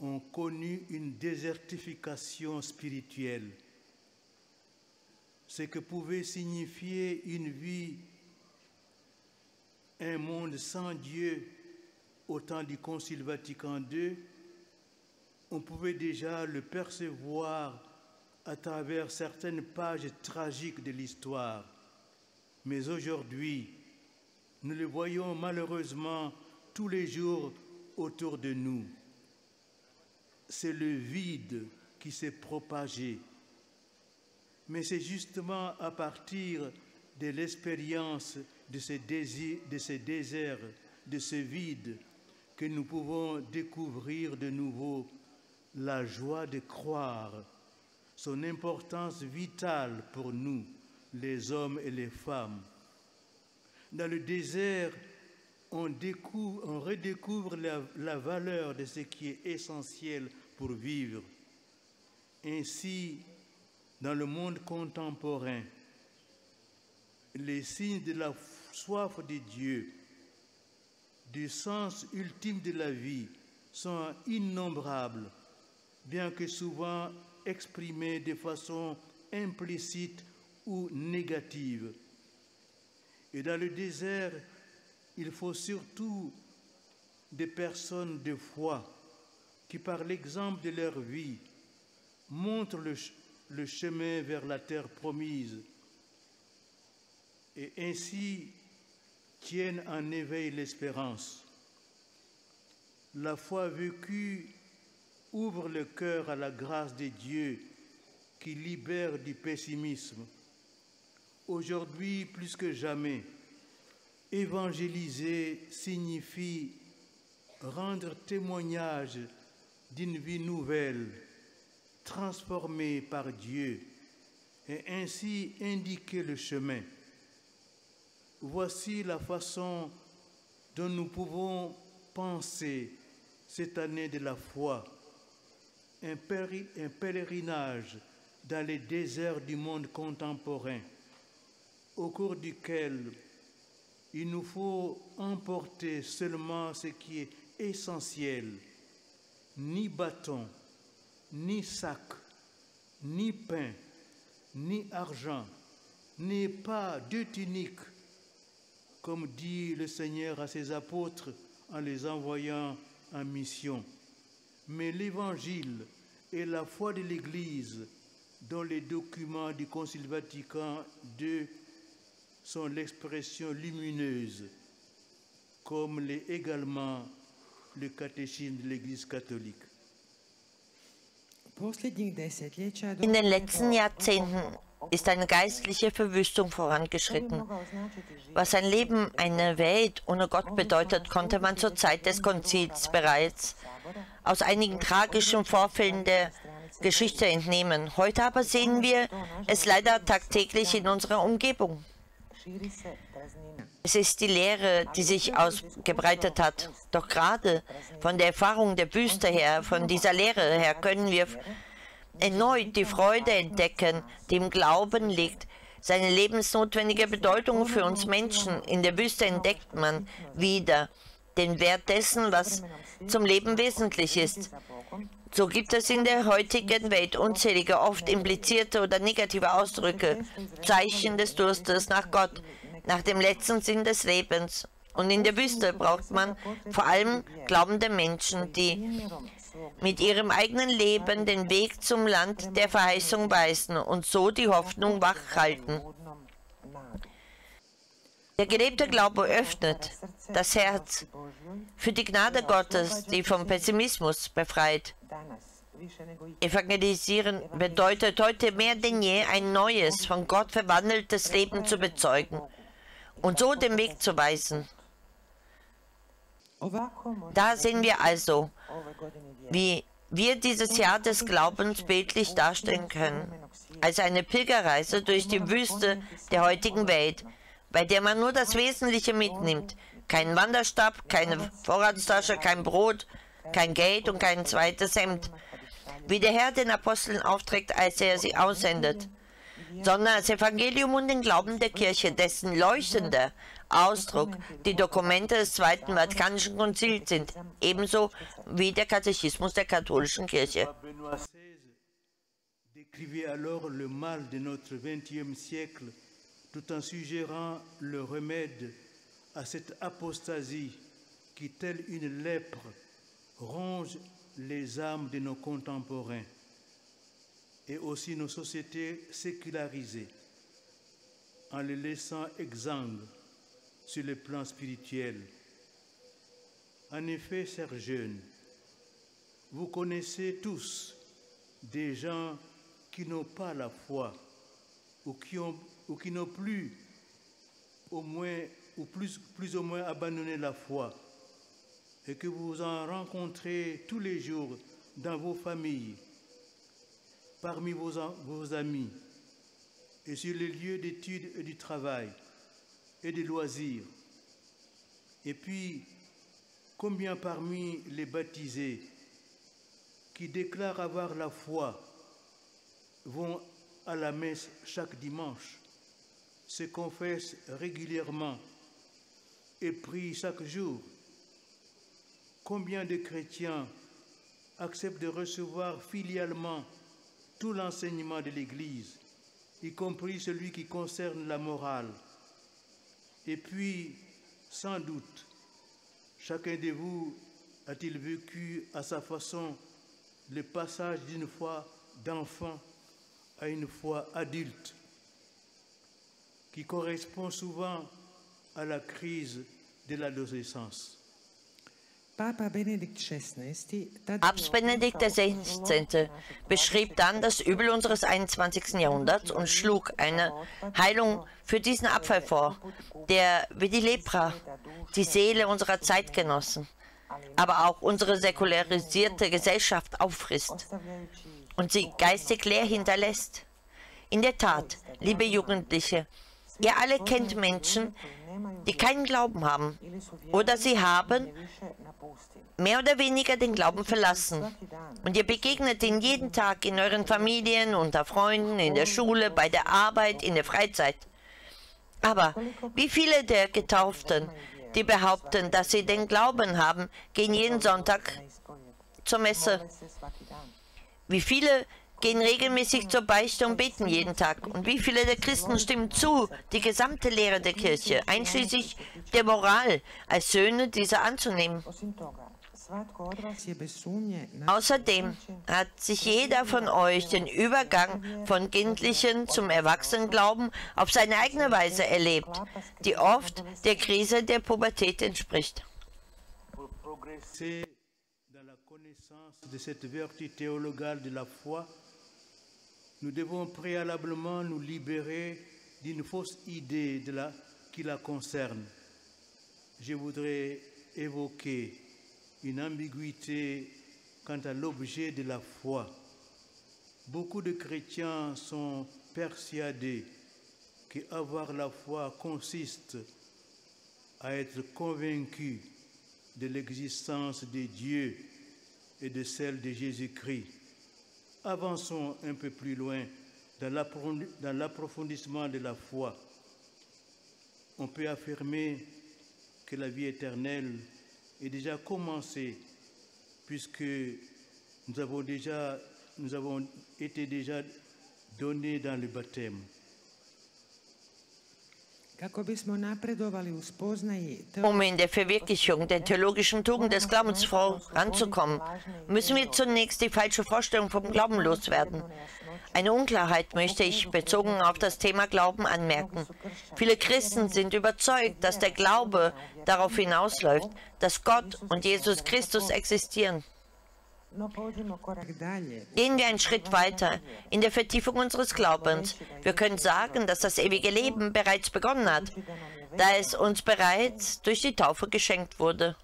ont connu une désertification spirituelle, ce que pouvait signifier une vie, un monde sans Dieu au temps du Concile Vatican II. On pouvait déjà le percevoir à travers certaines pages tragiques de l'histoire. Mais aujourd'hui, nous le voyons malheureusement tous les jours autour de nous. C'est le vide qui s'est propagé. Mais c'est justement à partir de l'expérience de ces déserts, de ce vide, que nous pouvons découvrir de nouveau la joie de croire, son importance vitale pour nous, les hommes et les femmes. Dans le désert, on redécouvre la valeur de ce qui est essentiel pour vivre. Ainsi, dans le monde contemporain, les signes de la soif de Dieu, du sens ultime de la vie, sont innombrables, bien que souvent exprimés de façon implicite ou négative. Et dans le désert, il faut surtout des personnes de foi qui, par l'exemple de leur vie, montrent le chemin vers la terre promise et ainsi tiennent en éveil l'espérance. La foi vécue ouvre le cœur à la grâce de Dieu qui libère du pessimisme. Aujourd'hui, plus que jamais, évangéliser signifie rendre témoignage d'une vie nouvelle, transformée par Dieu, et ainsi indiquer le chemin. Voici la façon dont nous pouvons penser cette année de la foi, un pèlerinage dans les déserts du monde contemporain, au cours duquel il nous faut emporter seulement ce qui est essentiel, ni bâton, ni sac, ni pain, ni argent, ni pas de tunique, comme dit le Seigneur à ses apôtres en les envoyant en mission. Mais l'Évangile et la foi de l'Église, dont les documents du Concile Vatican II sont l'expression lumineuse, comme l'est également le catéchisme de l'Église catholique. In den letzten Jahrzehnten ist eine geistliche Verwüstung vorangeschritten. Was ein Leben, eine Welt ohne Gott bedeutet, konnte man zur Zeit des Konzils bereits aus einigen tragischen Vorfällen der Geschichte entnehmen. Heute aber sehen wir es leider tagtäglich in unserer Umgebung. Es ist die Lehre, die sich ausgebreitet hat. Doch gerade von der Erfahrung der Wüste her, von dieser Lehre her, können wir erneut die Freude entdecken, die im Glauben liegt, seine lebensnotwendige Bedeutung für uns Menschen. In der Wüste entdeckt man wieder den Wert dessen, was zum Leben wesentlich ist. So gibt es in der heutigen Welt unzählige, oft implizierte oder negative Ausdrücke, Zeichen des Durstes nach Gott, nach dem letzten Sinn des Lebens. Und in der Wüste braucht man vor allem glaubende Menschen, die mit ihrem eigenen Leben den Weg zum Land der Verheißung weisen und so die Hoffnung wach halten. Der gelebte Glaube öffnet das Herz für die Gnade Gottes, die vom Pessimismus befreit. Evangelisieren bedeutet heute mehr denn je, ein neues, von Gott verwandeltes Leben zu bezeugen und so den Weg zu weisen. Da sehen wir also, wie wir dieses Jahr des Glaubens bildlich darstellen können, als eine Pilgerreise durch die Wüste der heutigen Welt, bei der man nur das Wesentliche mitnimmt. Kein Wanderstab, keine Vorratstasche, kein Brot, kein Geld und kein zweites Hemd, wie der Herr den Aposteln aufträgt, als er sie aussendet, sondern das Evangelium und den Glauben der Kirche, dessen leuchtender Ausdruck die Dokumente des Zweiten Vatikanischen Konzils sind, ebenso wie der Katechismus der katholischen Kirche. Benoît XVI décrivait alors le mal de notre XXe siècle tout en suggérant le remède à cette apostasie qui, telle une lèpre, ronge les âmes de nos contemporains et aussi nos sociétés sécularisées en les laissant exsangues sur le plan spirituel. En effet, chers jeunes, vous connaissez tous des gens qui n'ont pas la foi ou qui n'ont plus au moins ou plus ou moins abandonné la foi et que vous en rencontrez tous les jours dans vos familles, parmi vos amis et sur les lieux d'études et du travail et des loisirs. Et puis, combien parmi les baptisés qui déclarent avoir la foi vont à la messe chaque dimanche, se confessent régulièrement et prient chaque jour? Combien de chrétiens acceptent de recevoir filialement tout l'enseignement de l'Église, y compris celui qui concerne la morale? Et puis, sans doute, chacun de vous a-t-il vécu à sa façon le passage d'une foi d'enfant à une foi adulte, qui correspond souvent à la crise de l'adolescence. Papst Benedikt XVI. Beschrieb dann das Übel unseres 21. Jahrhunderts und schlug eine Heilung für diesen Abfall vor, der wie die Lepra die Seele unserer Zeitgenossen, aber auch unsere säkularisierte Gesellschaft auffrisst und sie geistig leer hinterlässt. In der Tat, liebe Jugendliche, ihr alle kennt Menschen, die keinen Glauben haben oder sie haben mehr oder weniger den Glauben verlassen. Und ihr begegnet ihn jeden Tag in euren Familien, unter Freunden, in der Schule, bei der Arbeit, in der Freizeit. Aber wie viele der Getauften, die behaupten, dass sie den Glauben haben, gehen jeden Sonntag zur Messe? Wie viele gehen regelmäßig zur Beichte und beten jeden Tag? Und wie viele der Christen stimmen zu, die gesamte Lehre der Kirche, einschließlich der Moral, als Söhne dieser anzunehmen? Außerdem hat sich jeder von euch den Übergang von kindlichen zum Erwachsenenglauben auf seine eigene Weise erlebt, die oft der Krise der Pubertät entspricht. Pour progresser dans la connaissance de cette vertu théologale de la foi, nous devons préalablement nous libérer d'une fausse idée qui la concerne. Je voudrais évoquer une ambiguïté quant à l'objet de la foi. Beaucoup de chrétiens sont persuadés qu'avoir la foi consiste à être convaincu de l'existence de Dieu et de celle de Jésus-Christ. Avançons un peu plus loin dans l'approfondissement de la foi. On peut affirmer que la vie éternelle est déjà commencée puisque nous avons été déjà donnés dans le baptême. Um in der Verwirklichung der theologischen Tugend des Glaubens voranzukommen, müssen wir zunächst die falsche Vorstellung vom Glauben loswerden. Eine Unklarheit möchte ich bezogen auf das Thema Glauben anmerken. Viele Christen sind überzeugt, dass der Glaube darauf hinausläuft, dass Gott und Jesus Christus existieren. Gehen wir einen Schritt weiter in der Vertiefung unseres Glaubens. Wir können sagen, dass das ewige Leben bereits begonnen hat, da es uns bereits durch die Taufe geschenkt wurde.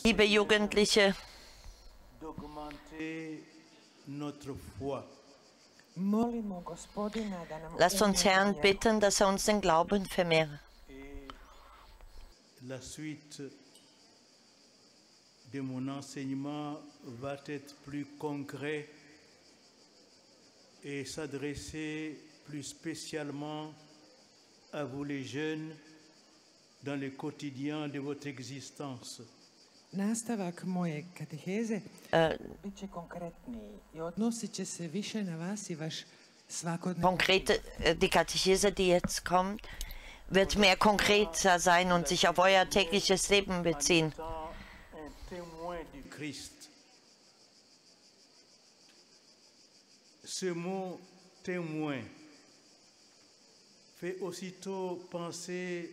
Liebe Jugendliche, lasst uns Herrn bitten, dass er uns den Glauben vermehre. La suite de mon enseignement va être plus concret et s'adresser plus spécialement à vous les jeunes dans le quotidien de votre existence. Nastavak moje kateheze bit će konkretniji i odnosit će se više na vas i vaš svakodnevni. Konkrete, die Katechese, die jetzt kommt, wird mehr konkreter sein und sich auf euer tägliches Leben beziehen. Ce mot témoin fait aussitôt penser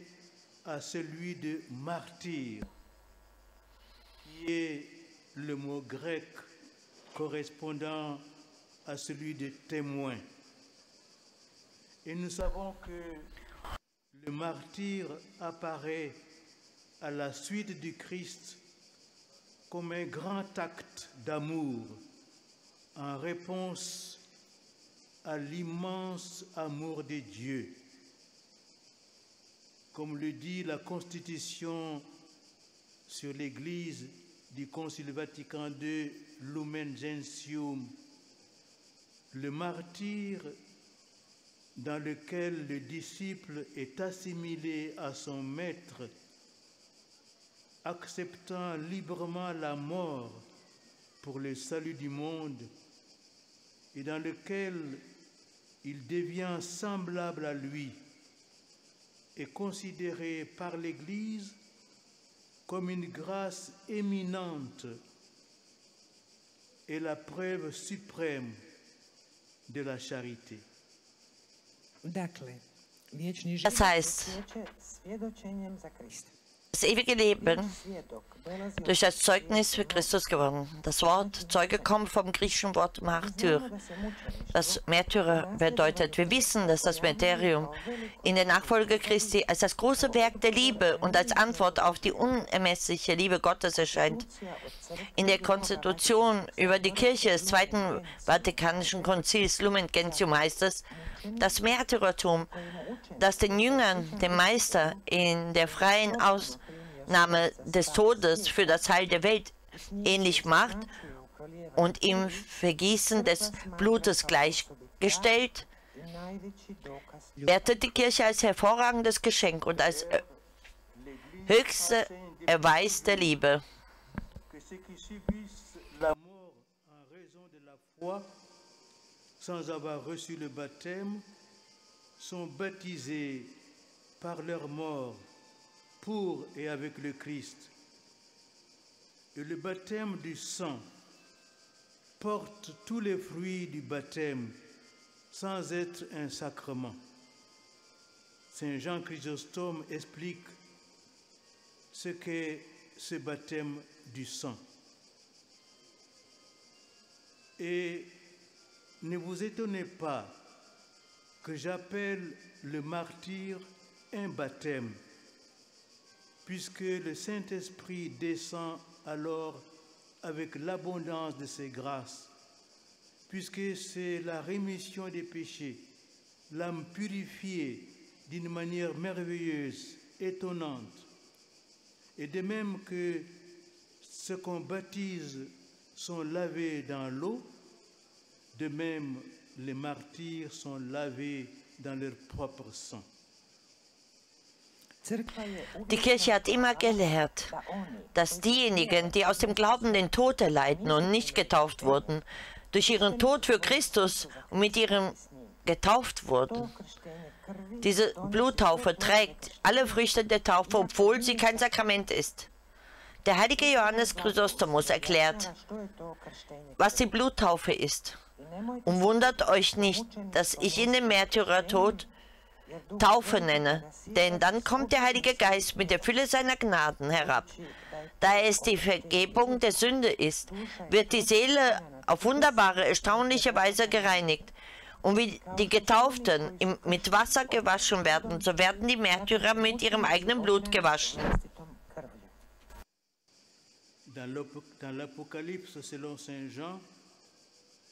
à celui de martyr, qui est le mot grec correspondant à celui de témoin. Et nous savons que le martyr apparaît à la suite du Christ comme un grand acte d'amour en réponse à l'immense amour de Dieu. Comme le dit la Constitution sur l'Église du Concile Vatican II, Lumen Gentium, le martyr dans lequel le disciple est assimilé à son maître, acceptant librement la mort pour le salut du monde, et dans lequel il devient semblable à lui, est considéré par l'Église comme une grâce éminente et la preuve suprême de la charité. Das heißt, das ewige Leben durch das Zeugnis für Christus geworden. Das Wort Zeuge kommt vom griechischen Wort Martyr. Das Märtyrer bedeutet, wir wissen, dass das Martyrium in der Nachfolge Christi als das große Werk der Liebe und als Antwort auf die unermessliche Liebe Gottes erscheint. In der Konstitution über die Kirche des Zweiten Vatikanischen Konzils Lumen Gentium heißt es, das Märtyrertum, das den Jüngern, dem Meister, in der freien Ausnahme des Todes für das Heil der Welt ähnlich macht und im Vergießen des Blutes gleichgestellt, wertet die Kirche als hervorragendes Geschenk und als höchste Erweis der Liebe. Sans avoir reçu le baptême sont baptisés par leur mort pour et avec le Christ. Et le baptême du sang porte tous les fruits du baptême sans être un sacrement. Saint Jean Chrysostome explique ce qu'est ce baptême du sang. Et ne vous étonnez pas que j'appelle le martyre un baptême, puisque le Saint-Esprit descend alors avec l'abondance de ses grâces, puisque c'est la rémission des péchés, l'âme purifiée d'une manière merveilleuse, étonnante. Et de même que ceux qu'on baptise sont lavés dans l'eau, de même les martyrs sont lavés dans leur propre sang. Die Kirche hat immer gelehrt, dass diejenigen, die aus dem Glauben den Tod erleiden und nicht getauft wurden, durch ihren Tod für Christus und mit ihrem getauft wurden. Diese Bluttaufe trägt alle Früchte der Taufe, obwohl sie kein Sakrament ist. Der heilige Johannes Chrysostomus erklärt, was die Bluttaufe ist. Und wundert euch nicht, dass ich in dem Märtyrertod Taufe nenne, denn dann kommt der Heilige Geist mit der Fülle seiner Gnaden herab. Da es die Vergebung der Sünde ist, wird die Seele auf wunderbare, erstaunliche Weise gereinigt. Und wie die Getauften mit Wasser gewaschen werden, so werden die Märtyrer mit ihrem eigenen Blut gewaschen. Dans l'Apocalypse selon Saint Jean,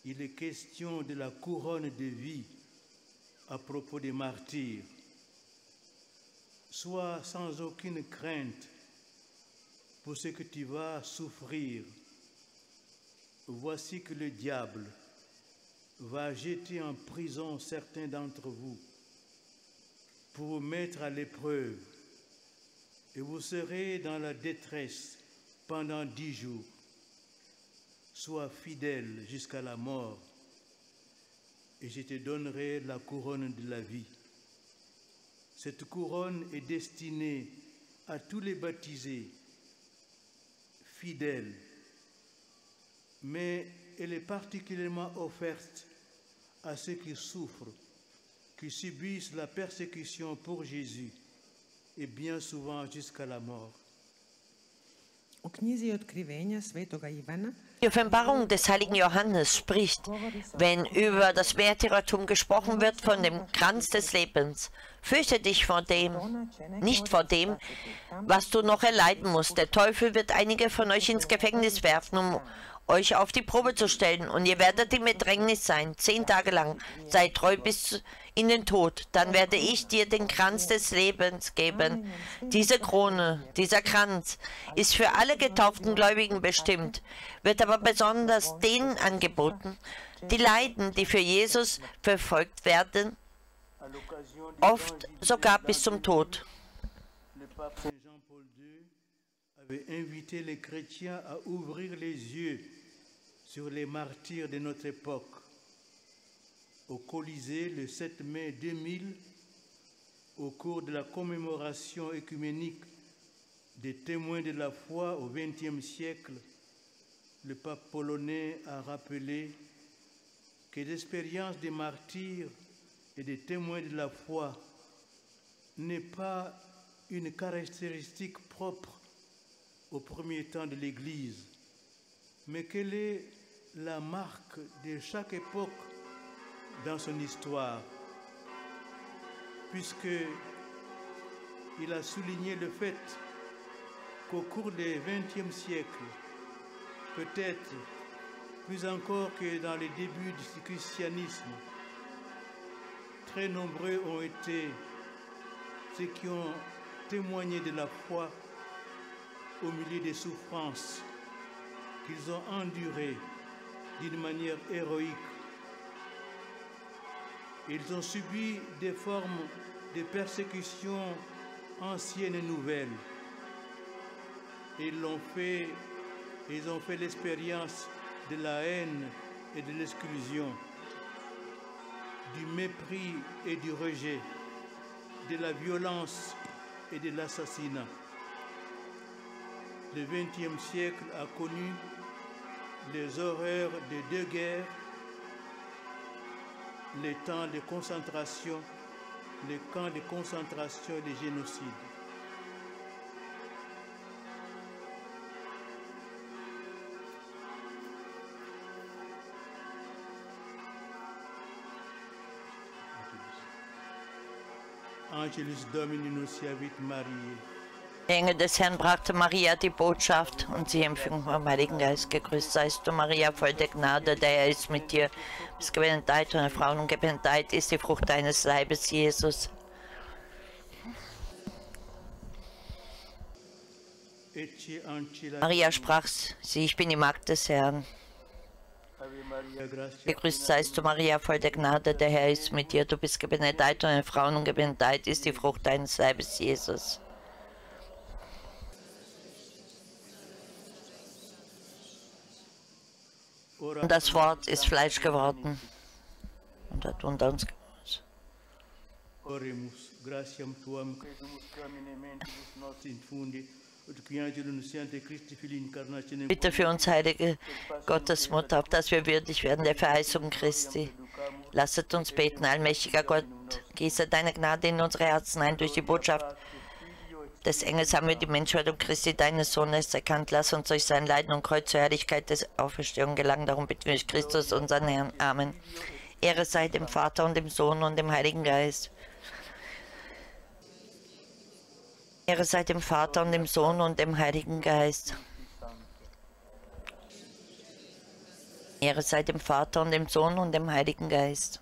il est question de la couronne de vie à propos des martyrs. Sois sans aucune crainte pour ce que tu vas souffrir. Voici que le diable va jeter en prison certains d'entre vous pour vous mettre à l'épreuve, et vous serez dans la détresse pendant 10 jours. Sois fidèle jusqu'à la mort, et je te donnerai la couronne de la vie. Cette couronne est destinée à tous les baptisés, fidèles, mais elle est particulièrement offerte à ceux qui souffrent, qui subissent la persécution pour Jésus, et bien souvent jusqu'à la mort. Die Offenbarung des heiligen Johannes spricht, wenn über das Märtyrertum gesprochen wird, von dem Kranz des Lebens. Fürchte dich vor dem, nicht vor dem, was du noch erleiden musst. Der Teufel wird einige von euch ins Gefängnis werfen, um euch auf die Probe zu stellen, und ihr werdet im Bedrängnis sein, 10 Tage lang. Seid treu bis in den Tod, dann werde ich dir den Kranz des Lebens geben. Diese Krone, dieser Kranz ist für alle getauften Gläubigen bestimmt, wird aber besonders denen angeboten, die leiden, die für Jesus verfolgt werden, oft sogar bis zum Tod. Le pape Saint Jean-Paul II avait invité les chrétiens à ouvrir les yeux sur les martyrs de notre époque. Au Colisée, le 7 mai 2000, au cours de la commémoration œcuménique des témoins de la foi au XXe siècle, le pape polonais a rappelé que l'expérience des martyrs et des témoins de la foi n'est pas une caractéristique propre au premier temps de l'Église, mais qu'elle est la marque de chaque époque dans son histoire, puisqu'il a souligné le fait qu'au cours du XXe siècle, peut-être plus encore que dans les débuts du christianisme, très nombreux ont été ceux qui ont témoigné de la foi au milieu des souffrances qu'ils ont endurées d'une manière héroïque. Ils ont subi des formes de persécution anciennes et nouvelles. Ils ont fait l'expérience de la haine et de l'exclusion. du mépris et du rejet, de la violence et de l'assassinat. Le XXe siècle a connu les horreurs de deux guerres, les temps de concentration, les camps de concentration et les génocides. Angelus Domini nunciavit Mariae. Der Engel des Herrn brachte Maria die Botschaft und sie empfing vom Heiligen Geist. Gegrüßt seist du, Maria, voll der Gnade, der Herr ist mit dir. Du bist gebenedeit unter Frauen und gebenedeit ist die Frucht deines Leibes, Jesus. Maria sprach, sieh, ich bin die Magd des Herrn. Gegrüßt seist du, Maria, voll der Gnade, der Herr ist mit dir. Du bist gebenedeit unter Frauen und gebenedeit ist die Frucht deines Leibes, Jesus. Und das Wort ist Fleisch geworden und hat unter uns gewohnt. Oremus, gratiam tuam, credumus Domine mentibus nos infundi, ut qui angelum nunciante Christi Filii incarnationem. Bitte für uns, heilige Gottesmutter, auf dass wir würdig werden der Verheißung Christi. Lasset uns beten, allmächtiger Gott, gieße deine Gnade in unsere Herzen ein. Durch die Botschaft des Engels haben wir die Menschwerdung Christi, deines Sohnes, erkannt. Lass uns durch sein Leiden und Kreuz zur Herrlichkeit des Auferstehung gelangen. Darum bitten wir durch Christus, unseren Herrn. Amen. Ehre sei dem Vater und dem Sohn und dem Heiligen Geist. Ehre sei dem Vater und dem Sohn und dem Heiligen Geist. Ehre sei dem Vater und dem Sohn und dem Heiligen Geist.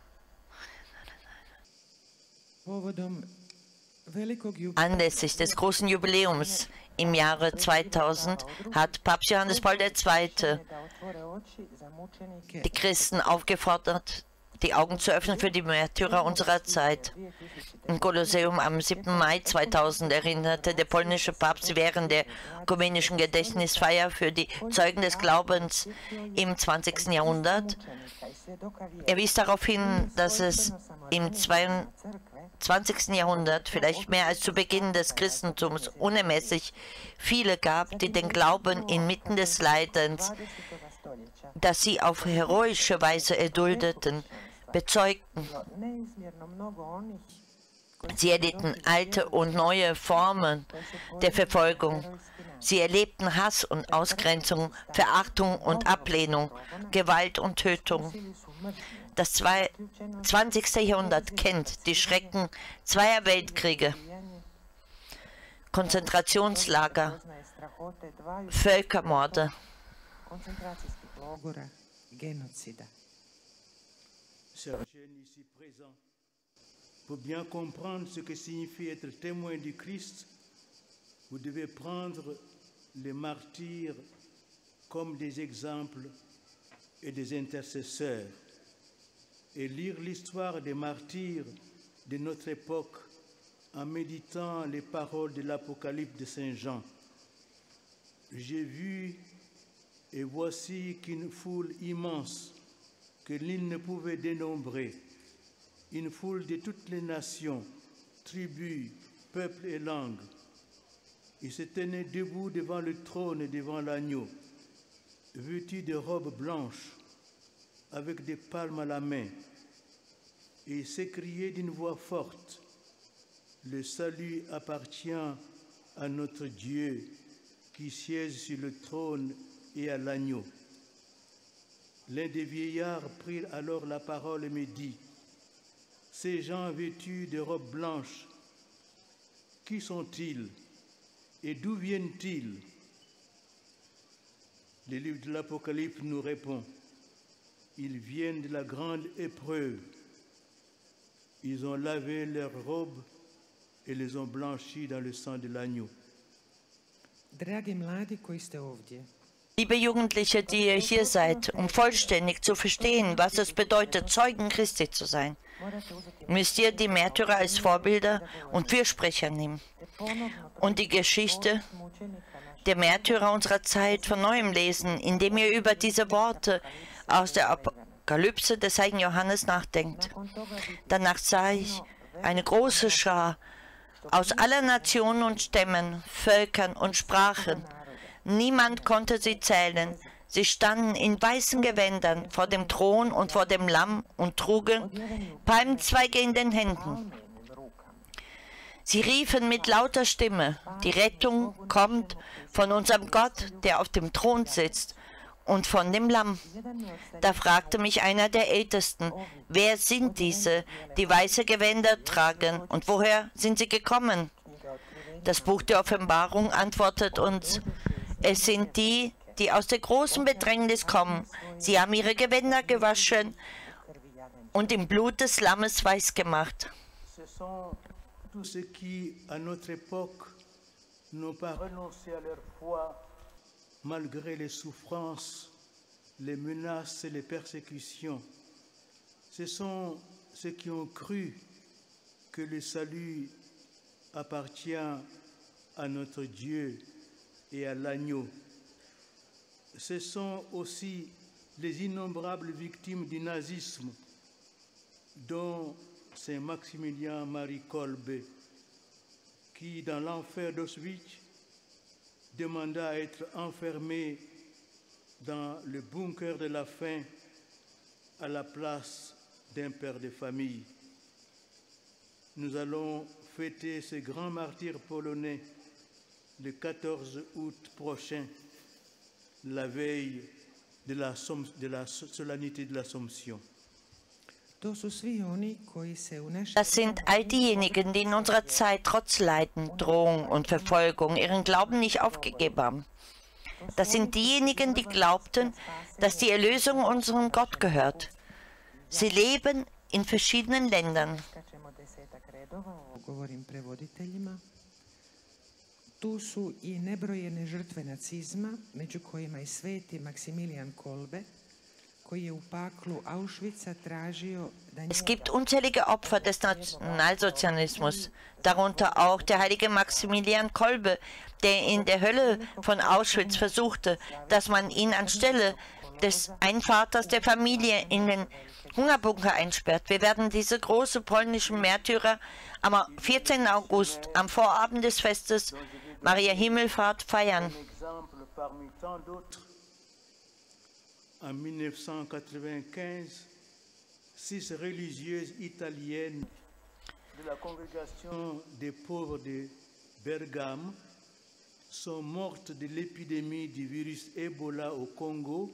Anlässlich des großen Jubiläums im Jahre 2000 hat Papst Johannes Paul II. Die Christen aufgefordert, die Augen zu öffnen für die Märtyrer unserer Zeit. Im Kolosseum am 7. Mai 2000 erinnerte der polnische Papst während der ökumenischen Gedächtnisfeier für die Zeugen des Glaubens im 20. Jahrhundert. Er wies darauf hin, dass es im 20. Jahrhundert, vielleicht mehr als zu Beginn des Christentums, unermesslich viele gab, die den Glauben inmitten des Leidens, das sie auf heroische Weise erduldeten, bezeugten. Sie erlitten alte und neue Formen der Verfolgung. Sie erlebten Hass und Ausgrenzung, Verachtung und Ablehnung, Gewalt und Tötung. Das 20. Jahrhundert kennt die Schrecken zweier Weltkriege, Konzentrationslager, Völkermorde. Pour bien comprendre ce que signifie être témoin du Christ, vous devez prendre les martyrs comme des exemples et des intercesseurs et lire l'histoire des martyrs de notre époque en méditant les paroles de l'Apocalypse de Saint Jean. J'ai vu et voici qu'une foule immense que nul ne pouvait dénombrer, une foule de toutes les nations, tribus, peuples et langues. Ils se tenaient debout devant le trône et devant l'agneau, vêtus de robes blanches, avec des palmes à la main, et ils s'écriaient d'une voix forte, « Le salut appartient à notre Dieu qui siège sur le trône et à l'agneau. » L'un des vieillards prit alors la parole et me dit, « Ces gens vêtus de robes blanches, qui sont-ils et d'où viennent-ils » Le livre de l'Apocalypse nous répond, « Ils viennent de la grande épreuve. Ils ont lavé leurs robes et les ont blanchis dans le sang de l'agneau. » Dragi mladi koji ste ovdje, Liebe Jugendliche, die ihr hier seid, um vollständig zu verstehen, was es bedeutet, Zeugen Christi zu sein, müsst ihr die Märtyrer als Vorbilder und Fürsprecher nehmen und die Geschichte der Märtyrer unserer Zeit von neuem lesen, indem ihr über diese Worte aus der Apokalypse des heiligen Johannes nachdenkt. Danach sah ich eine große Schar aus aller Nationen und Stämmen, Völkern und Sprachen. Niemand konnte sie zählen. Sie standen in weißen Gewändern vor dem Thron und vor dem Lamm und trugen Palmzweige in den Händen. Sie riefen mit lauter Stimme, die Rettung kommt von unserem Gott, der auf dem Thron sitzt, und von dem Lamm. Da fragte mich einer der Ältesten, wer sind diese, die weiße Gewänder tragen, und woher sind sie gekommen? Das Buch der Offenbarung antwortet uns, es sind die, die aus der großen Bedrängnis kommen. Sie haben ihre Gewänder gewaschen und im Blut des Lammes weiß gemacht. Tous ceux qui, à notre époque, n'ont pas renoncé à leur foi, malgré les souffrances, les menaces et les persécutions. Ce sont ceux qui ont cru que le salut appartient à notre Dieu et à l'agneau. Ce sont aussi les innombrables victimes du nazisme, dont Saint Maximilien Marie Kolbe, qui, dans l'enfer d'Auschwitz, demanda à être enfermé dans le bunker de la faim à la place d'un père de famille. Nous allons fêter ce grand martyr polonais le 14 août prochain, la veille de la solennité de l'Assomption. Das sind all diejenigen, die in unserer Zeit trotz Leiden, Drohung und Verfolgung ihren Glauben nicht aufgegeben haben. Das sind diejenigen, die glaubten, dass die Erlösung unserem Gott gehört. Sie leben in verschiedenen Ländern. Tu su I nebrojene žrtve nacizma, među kojima I sveti Maximilian Kolbe, koji je u paklu Auschwitza tražio da Es gibt unzählige Opfer des Nationalsozialismus, darunter auch der heilige Maximilian Kolbe, der in der Hölle von Auschwitz versuchte, dass man ihn anstelle des Einvaters der Familie in den Hungerbunker einsperrt. Wir werden diese große polnischen Märtyrer am 14. August, am Vorabend des Festes Maria Himmelfahrt, feiern. En 1995, 6 religieuses italiennes de la congrégation des pauvres de Bergame sont mortes de l'épidémie du virus Ebola au Congo.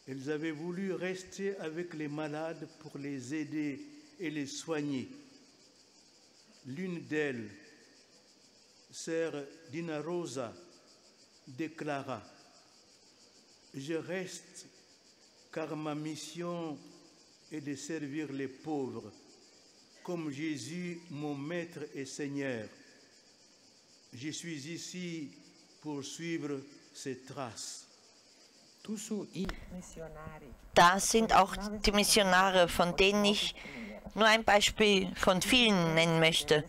Elles avaient voulu rester avec les malades pour les aider et les soigner. L'une d'elles, sœur Dina Rosa, déclara: je reste car ma mission est de servir les pauvres, comme Jésus, mon Maître et Seigneur. Je suis ici pour suivre ses traces. Da sind auch die Missionare, von denen ich nur ein Beispiel von vielen nennen möchte.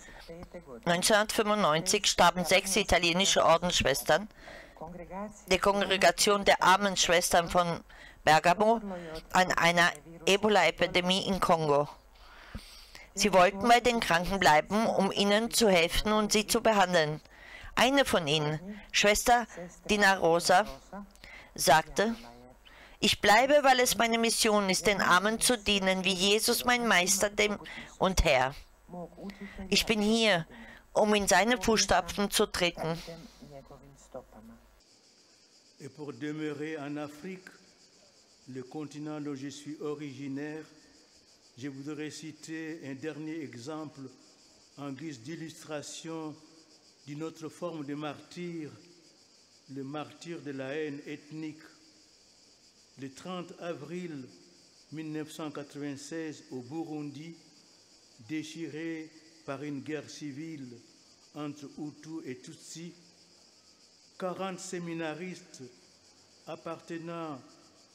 1995 starben 6 italienische Ordensschwestern der Kongregation der armen Schwestern von Bergamo an einer Ebola-Epidemie in Kongo. Sie wollten bei den Kranken bleiben, um ihnen zu helfen und sie zu behandeln. Eine von ihnen, Schwester Dina Rosa, sagte: Ich bleibe, weil es meine Mission ist, den Armen zu dienen, wie Jesus mein Meister und Herr. Ich bin hier, um in seine Fußstapfen zu treten. Et pour demeurer en Afrique, le continent dont je suis originaire, je voudrais citer un dernier exemple en guise d'illustration d'une autre forme de martyr, le martyr de la haine ethnique. Le 30 avril 1996, au Burundi, déchiré par une guerre civile entre Hutus et Tutsis, 40 séminaristes appartenant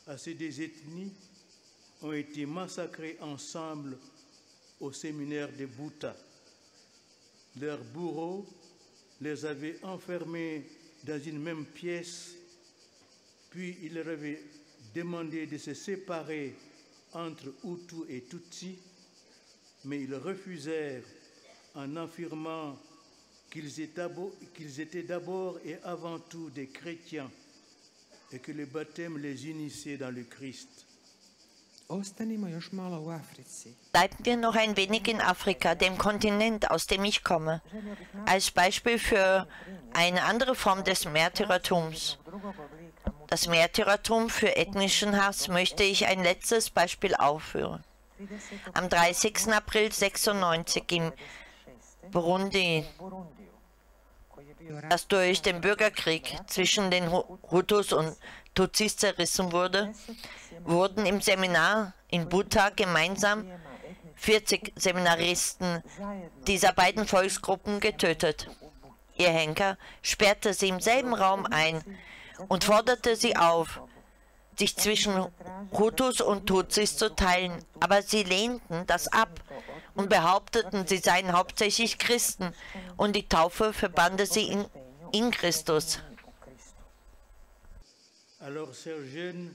à ces deux ethnies ont été massacrés ensemble au séminaire de Buta. Leurs bourreaux les avaient enfermés dans une même pièce, puis ils leur avaient demandé de se séparer entre Hutu et Tutsi, mais ils refusèrent en affirmant qu'ils étaient d'abord et avant tout des chrétiens et que le baptême les unissait dans le Christ. Ostanimo još malo u Africi. Bleiben wir noch ein wenig in Afrika, dem Kontinent, aus dem ich komme. Als Beispiel für eine andere Form des Märtyrertums. Das Märtyrertum für ethnischen Hass möchte ich ein letztes Beispiel aufführen. Am 30. April 1996 im Burundi, das durch den Bürgerkrieg zwischen den Hutus und Tutsis zerrissen wurde, wurden im Seminar in Buta gemeinsam 40 Seminaristen dieser beiden Volksgruppen getötet. Ihr Henker sperrte sie im selben Raum ein und forderte sie auf, sich zwischen Hutus und Tutsis zu teilen, aber sie lehnten das ab und behaupteten, sie seien hauptsächlich Christen und die Taufe verbande sie in Christus. Alors, chers jeunes,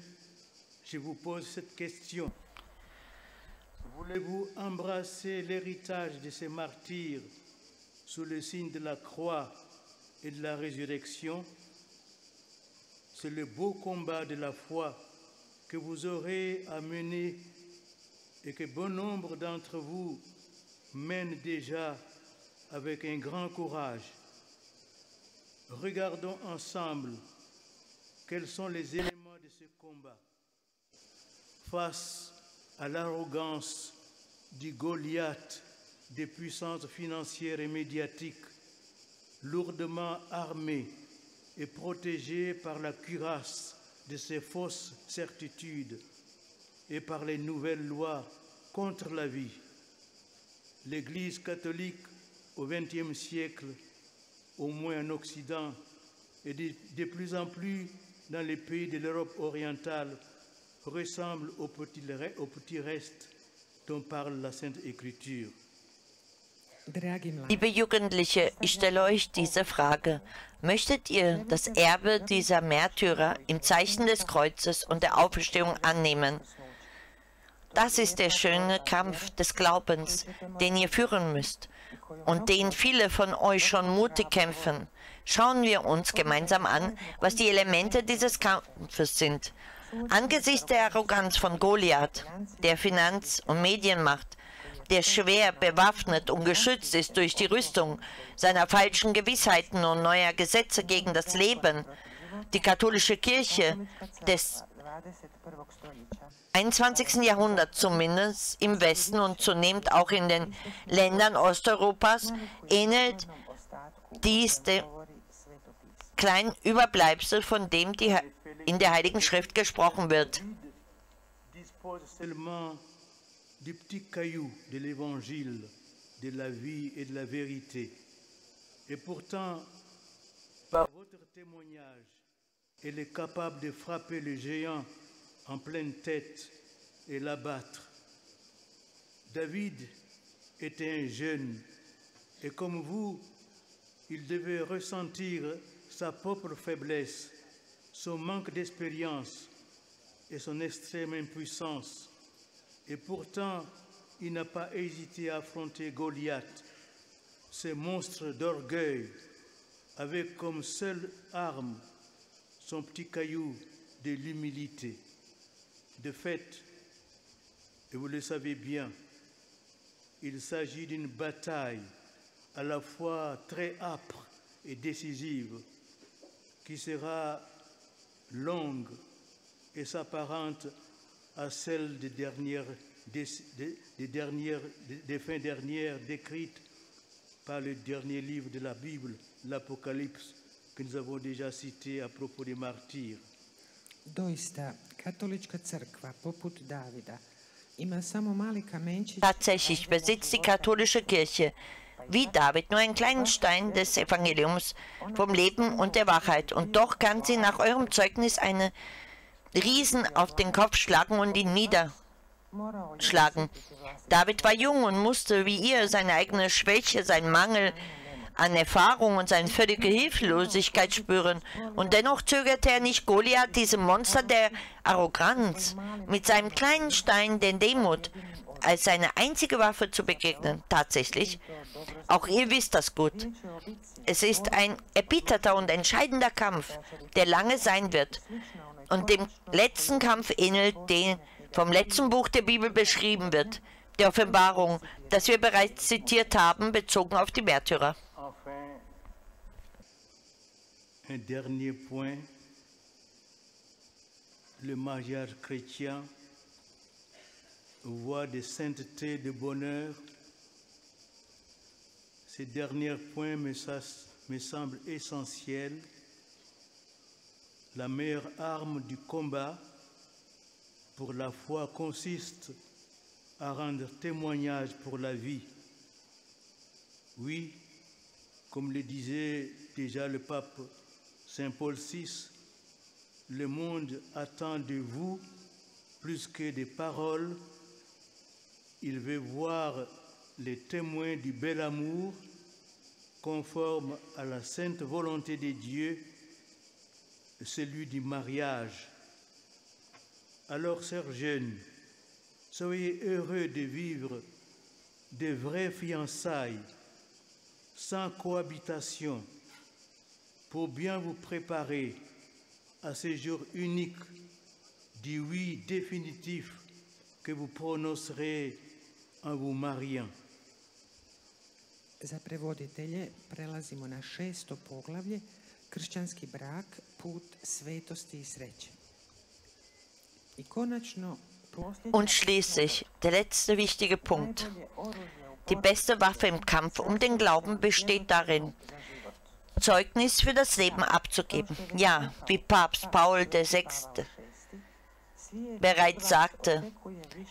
je vous pose cette question. Voulez-vous embrasser l'héritage de ces martyrs sous le signe de la croix et de la résurrection? C'est le beau combat de la foi que vous aurez à mener et que bon nombre d'entre vous mènent déjà avec un grand courage. Regardons ensemble quels sont les éléments de ce combat. Face à l'arrogance du Goliath des puissances financières et médiatiques, lourdement armées et protégées par la cuirasse de ces fausses certitudes et par les nouvelles lois contre la vie, l'Église catholique au XXe siècle, au moins en Occident, et de plus en plus dans les pays de l'Europe orientale, ressemble au petit reste dont parle la Sainte Écriture. Liebe Jugendliche, ich stelle euch diese Frage. Möchtet ihr das Erbe dieser Märtyrer im Zeichen des Kreuzes und der Auferstehung annehmen? Das ist der schöne Kampf des Glaubens, den ihr führen müsst und den viele von euch schon mutig kämpfen. Schauen wir uns gemeinsam an, was die Elemente dieses Kampfes sind. Angesichts der Arroganz von Goliath, der Finanz- und Medienmacht, der schwer bewaffnet und geschützt ist durch die Rüstung seiner falschen Gewissheiten und neuer Gesetze gegen das Leben, die katholische Kirche des 21. Jahrhunderts, zumindest im Westen und zunehmend auch in den Ländern Osteuropas, ähnelt dies dem kleinen Überbleibsel, von dem in der Heiligen Schrift gesprochen wird. Du petit caillou de l'évangile, de la vie et de la vérité. Et pourtant, par votre témoignage, elle est capable de frapper le géant en pleine tête et l'abattre. David était un jeune, et comme vous, il devait ressentir sa propre faiblesse, son manque d'expérience et son extrême impuissance. Et pourtant, il n'a pas hésité à affronter Goliath, ce monstre d'orgueil, avec comme seule arme son petit caillou de l'humilité. De fait, et vous le savez bien, il s'agit d'une bataille à la fois très âpre et décisive, qui sera longue et s'apparente à celle des fins dernières décrites par le dernier livre de la Bible, l'Apocalypse, que nous avons déjà cité à propos des martyrs. Doista, katolička crkva, poput Davida, ima samo mali kamenčić. Tatsächlich besitzt die katholische Kirche, wie David, nur einen kleinen Stein des Evangeliums vom Leben und der Wahrheit. Und doch kann sie nach eurem Zeugnis eine Riesen auf den Kopf schlagen und ihn niederschlagen. David war jung und musste, wie ihr, seine eigene Schwäche, seinen Mangel an Erfahrung und seine völlige Hilflosigkeit spüren. Und dennoch zögerte er nicht, Goliath, diesem Monster der Arroganz, mit seinem kleinen Stein, den Demut, als seine einzige Waffe zu begegnen. Tatsächlich, auch ihr wisst das gut. Es ist ein erbitterter und entscheidender Kampf, der lange sein wird und dem letzten Kampf ähnelt, den vom letzten Buch der Bibel beschrieben wird, der Offenbarung, das wir bereits zitiert haben, bezogen auf die Märtyrer. Enfin, un dernier point, le mariage chrétien, voie de sainteté, de bonheur. Ces derniers points me semblent essentiels. La meilleure arme du combat pour la foi consiste à rendre témoignage pour la vie. Oui, comme le disait déjà le pape Saint Paul VI, le monde attend de vous plus que des paroles. Il veut voir les témoins du bel amour conforme à la sainte volonté de Dieu, celui du mariage. Alors, sœurs jeunes, soyez heureux de vivre de vraies fiançailles, sans cohabitation, pour bien vous préparer à ce jour unique du oui définitif que vous prononcerez en vous mariant. Za prevoditelje prelazimo na 6. poglavlje, kršćanski brak, put svetosti i sreće. I konačno, Und schließlich der letzte wichtige Punkt. Die beste Waffe im Kampf um den Glauben besteht darin, Zeugnis für das Leben abzugeben. Ja, wie Papst Paul VI. Bereits sagte,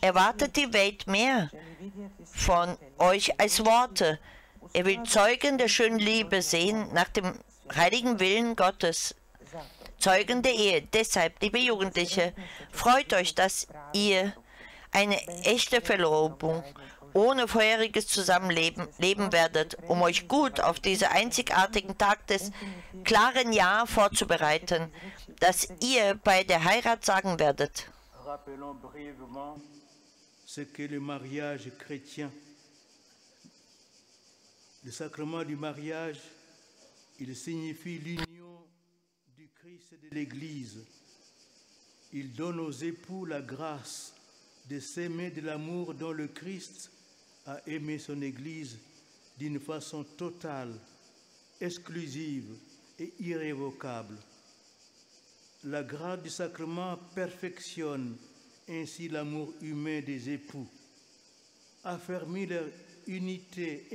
erwartet die Welt mehr von euch als Worte. Er will Zeugen der schönen Liebe sehen nach dem heiligen Willen Gottes. Zeugen der Ehe. Deshalb, liebe Jugendliche, freut euch, dass ihr eine echte Verlobung ohne vorheriges Zusammenleben leben werdet, um euch gut auf diesen einzigartigen Tag des klaren Ja vorzubereiten, das ihr bei der Heirat sagen werdet. Rappelons brièvement ce qu'est le mariage chrétien. Le sacrement du mariage, il signifie l'union du Christ et de l'Église. Il donne aux époux la grâce de s'aimer de l'amour dont le Christ a aimé son Église d'une façon totale, exclusive et irrévocable. La grâce du sacrement perfectionne ainsi l'amour humain des époux, affermit leur unité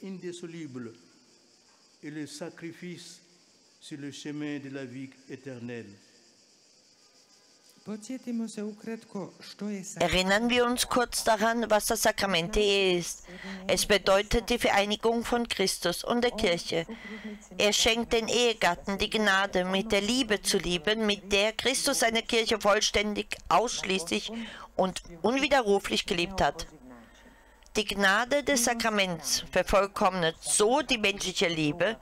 indissoluble et le sacrifice sur le chemin de la vie éternelle. podsjetimo se ukratko što je Erinnern wir uns kurz daran, was das Sakrament der Ehe ist. Es bedeutet die Vereinigung von Christus und der Kirche. Er schenkt den Ehegatten die Gnade, mit der Liebe zu lieben, mit der Christus seine Kirche vollständig, ausschließlich und unwiderruflich geliebt hat. Die Gnade des Sakraments vervollkommnet so die menschliche Liebe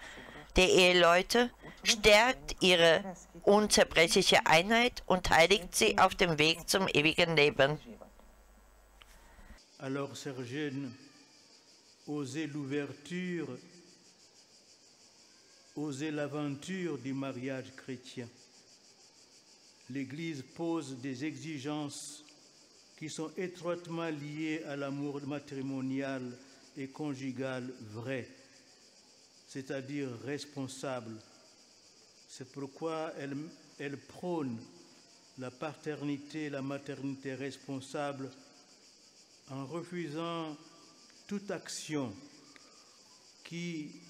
der Eheleute, stärkt ihre unzerbrechliche Einheit und heiligt sie auf dem Weg zum ewigen Leben. Alors, sœurs jeunes, osez l'ouverture, osez l'aventure du mariage chrétien. L'Église pose des exigences qui sont étroitement liées à l'amour matrimonial et conjugal vrai, c'est-à-dire responsable. C'est pourquoi elle prône la paternité et la maternité responsable en refusant toute action qui,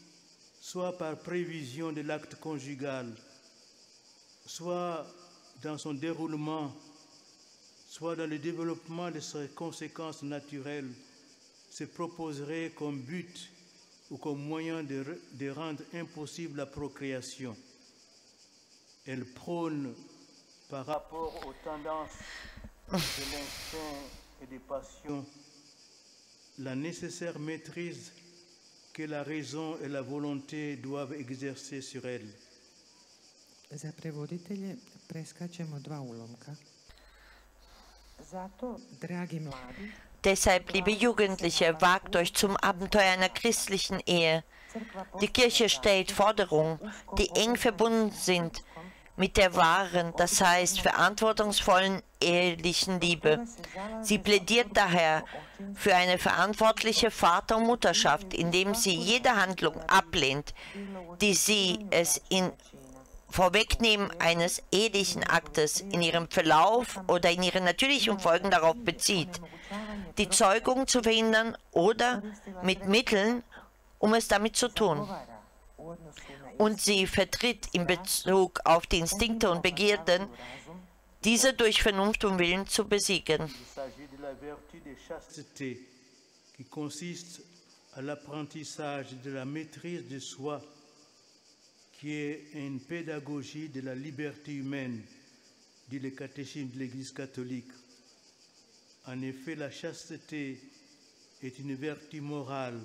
soit par prévision de l'acte conjugal, soit dans son déroulement, soit dans le développement de ses conséquences naturelles, se proposerait comme but ou comme moyen de rendre impossible la procréation. Elle prône par rapport aux tendances de l'instinct et des passions la nécessaire maîtrise que la raison et la volonté doivent exercer sur elle. Za prevoditelje preskačemo 2 ulomka. Zato, dragi mladi, Deshalb, liebe Jugendliche, wagt euch zum Abenteuer einer christlichen Ehe. Die Kirche stellt Forderungen, die eng verbunden sind mit der wahren, das heißt verantwortungsvollen ehelichen Liebe. Sie plädiert daher für eine verantwortliche Vater- und Mutterschaft, indem sie jede Handlung ablehnt, die sie es in Vorwegnehmen eines ehelichen Aktes in ihrem Verlauf oder in ihren natürlichen Folgen darauf bezieht, die Zeugung zu verhindern oder mit Mitteln, um es damit zu tun. Und sie vertritt in Bezug auf die Instinkte und Begierden, diese durch Vernunft und Willen zu besiegen. Il s'agit de la vertu de chasteté qui consiste à l'apprentissage de la maîtrise de soi, qui est une pédagogie de la liberté humaine, dit le catéchisme de l'Église catholique. En effet, la chasteté est une vertu morale.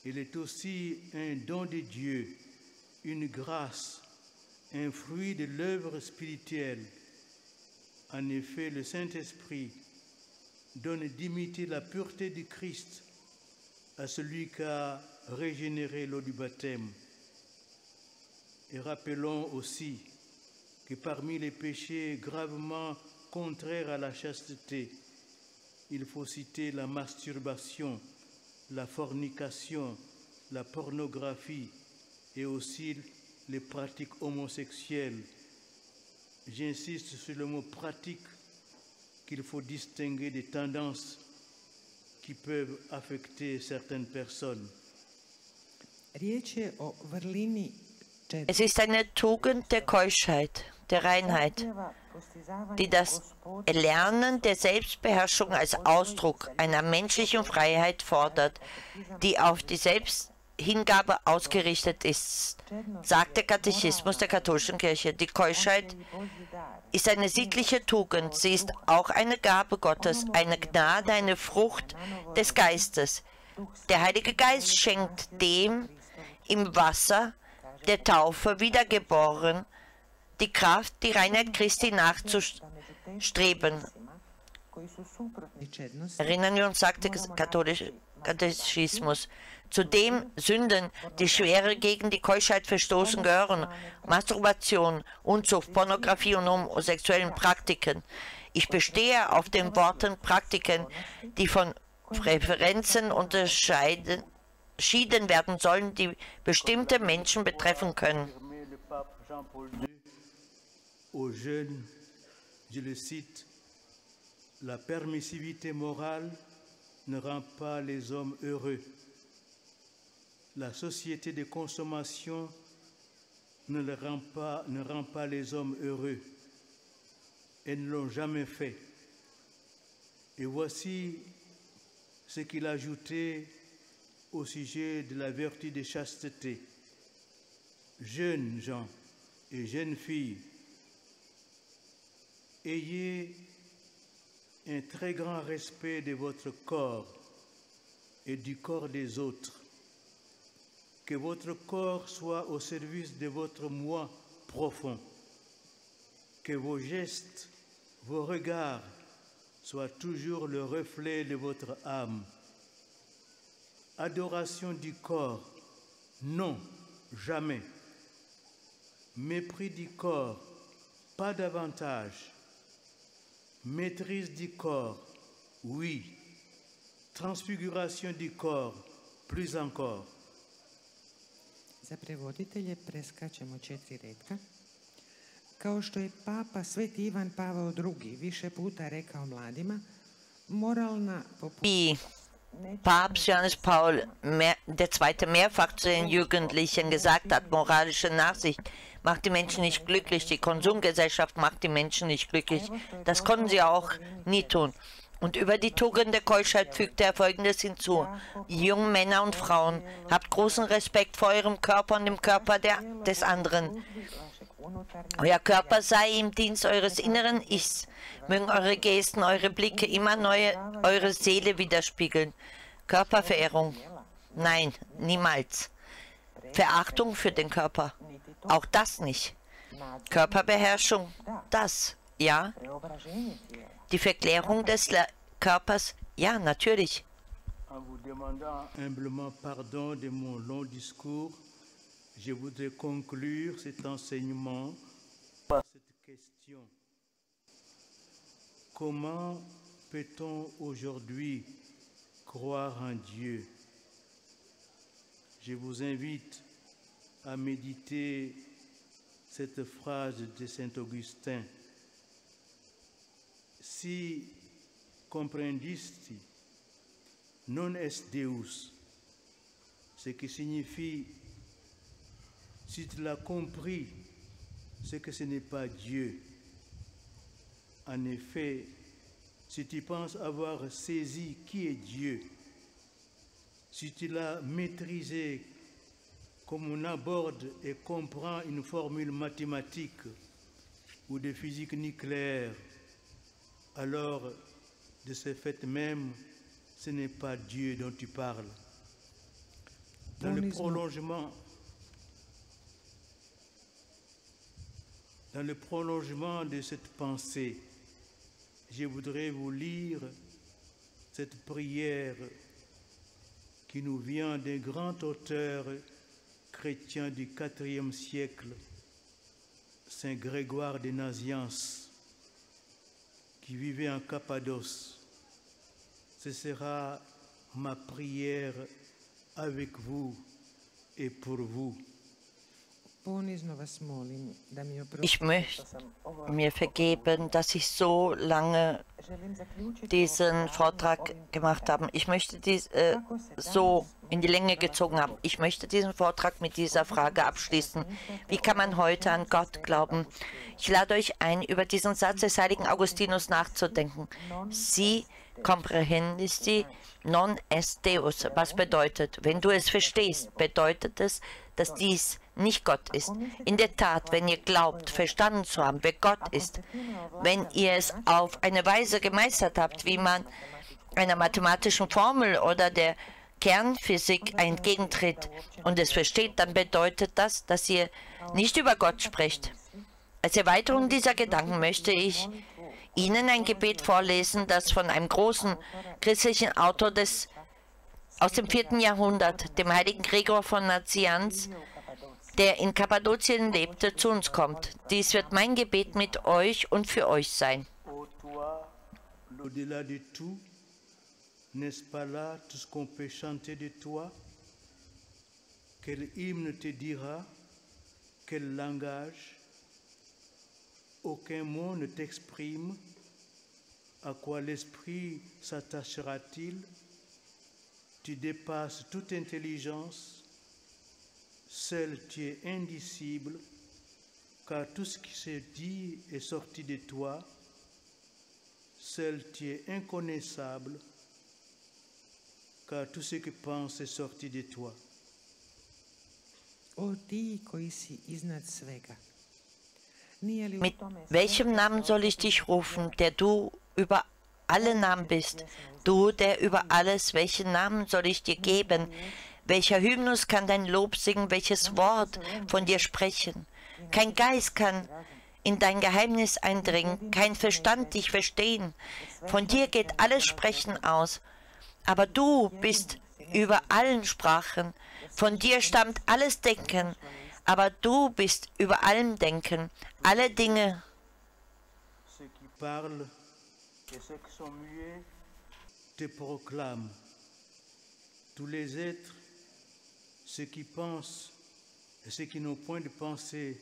Elle est aussi un don de Dieu, une grâce, un fruit de l'œuvre spirituelle. En effet, le Saint-Esprit donne d'imiter la pureté du Christ à celui qui a régénéré l'eau du baptême. Et rappelons aussi que parmi les péchés gravement contraires à la chasteté, il faut citer la masturbation, la fornication, la pornographie et aussi les pratiques homosexuelles. J'insiste sur le mot pratique qu'il faut distinguer des tendances qui peuvent affecter certaines personnes. riječ je o vrlini Es ist eine Tugend der Keuschheit, der Reinheit, die das Erlernen der Selbstbeherrschung als Ausdruck einer menschlichen Freiheit fordert, die auf die Selbsthingabe ausgerichtet ist, sagt der Katechismus der katholischen Kirche. Die Keuschheit ist eine sittliche Tugend, sie ist auch eine Gabe Gottes, eine Gnade, eine Frucht des Geistes. Der Heilige Geist schenkt dem im Wasser der Taufe wiedergeboren die Kraft, die Reinheit Christi nachzustreben. Erinnern wir uns, sagt der katholische Katechismus, zu den Sünden, die schwere gegen die Keuschheit verstoßen, gehören Masturbation, Unzucht, Pornografie und homosexuellen Praktiken. Ich bestehe auf den Worten Praktiken, die von Präferenzen unterschieden werden sollen, die bestimmte Menschen betreffen können. Le pape Jean-Paul II aux jeunes, je le cite, la permissivité morale ne rend pas les hommes heureux. La société de consommation ne rend pas les hommes heureux. Elles ne l'ont jamais fait. Et voici ce qu'il ajoutait au sujet de la vertu de chasteté. Jeunes gens et jeunes filles, ayez un très grand respect de votre corps et du corps des autres. Que votre corps soit au service de votre moi profond. Que vos gestes, vos regards soient toujours le reflet de votre âme. Adoration du corps, non, jamais. Mépris du corps, pas davantage. Maîtrise du corps, oui. Transfiguration du corps, plus encore. Za prevoditelje preskačemo 4 retka. Kao što je Papa Sveti Ivan Pavao II više puta rekao mladima, moralna Wie Papst Johannes Paul II. Mehrfach zu den Jugendlichen gesagt hat, moralische Nachsicht macht die Menschen nicht glücklich, die Konsumgesellschaft macht die Menschen nicht glücklich. Das konnten sie auch nie tun. Und über die Tugend der Keuschheit fügte er Folgendes hinzu. Jungen Männer und Frauen, habt großen Respekt vor eurem Körper und dem Körper des anderen. Euer Körper sei im Dienst eures inneren Ichs. Mögen eure Gesten, eure Blicke immer eure Seele widerspiegeln. Körperverehrung Nein, niemals. Verachtung für den Körper, auch das nicht. Körperbeherrschung, das, ja. Die Verklärung des Körpers, ja, natürlich. En vous demandant humblement pardon de mon long discours, je voudrais conclure cet enseignement par cette question. Comment peut-on aujourd'hui croire en Dieu? Je vous invite à méditer cette phrase de Saint Augustin. Si comprendisti non est Deus, ce qui signifie, si tu l'as compris, c'est que ce n'est pas Dieu. En effet, si tu penses avoir saisi qui est Dieu, si tu l'as maîtrisé comme on aborde et comprend une formule mathématique ou de physique nucléaire, alors de ce fait même, ce n'est pas Dieu dont tu parles. Dans le prolongement de cette pensée, je voudrais vous lire cette prière qui nous vient d'un grand auteur chrétien du IVe siècle, Saint Grégoire de Nazianze, qui vivait en Cappadoce. Ce sera ma prière avec vous et pour vous. Ich möchte mir vergeben, dass ich so lange diesen Vortrag gemacht habe. Ich möchte dies so in die Länge gezogen haben. Ich möchte diesen Vortrag mit dieser Frage abschließen. Wie kann man heute an Gott glauben? Ich lade euch ein, über diesen Satz des heiligen Augustinus nachzudenken. Si comprehendisti non est Deus. Was bedeutet? Wenn du es verstehst, bedeutet es, dass dies nicht Gott ist. In der Tat, wenn ihr glaubt, verstanden zu haben, wer Gott ist, wenn ihr es auf eine Weise gemeistert habt, wie man einer mathematischen Formel oder der Kernphysik entgegentritt und es versteht, dann bedeutet das, dass ihr nicht über Gott sprecht. Als Erweiterung dieser Gedanken möchte ich Ihnen ein Gebet vorlesen, das von einem großen christlichen Autor aus dem 4. Jahrhundert, dem heiligen Gregor von Nazianz, der in Kappadokien lebte, zu uns kommt. Dies wird mein Gebet mit euch und für euch sein. Au-delà de tout, n'est-ce pas là tout ce qu'on peut chanter de toi? Quel hymne te dira? Quel langage? Aucun mot ne t'exprime. À quoi l'esprit s'attachera-t-il? Tu dépasses toute intelligence. Seul tu es indicible, car tout ce qui se dit est sorti de toi. Seul tu es inconnaissable, car tout ce que pense est sorti de toi. O ti koji si iznad svega. Mit welchem Namen soll ich dich rufen, der du über alle Namen bist? Du, der über alles, welchen Namen soll ich dir geben? Welcher Hymnus kann dein Lob singen? Welches Wort von dir sprechen? Kein Geist kann in dein Geheimnis eindringen, kein Verstand dich verstehen. Von dir geht alles Sprechen aus. Aber du bist über allen Sprachen. Von dir stammt alles Denken. Aber du bist über allem Denken. Alle Dinge. Ceux qui parlent et ceux qui sont muets te proclament. Tous les êtres, ceux qui pensent et ceux qui n'ont point de pensée,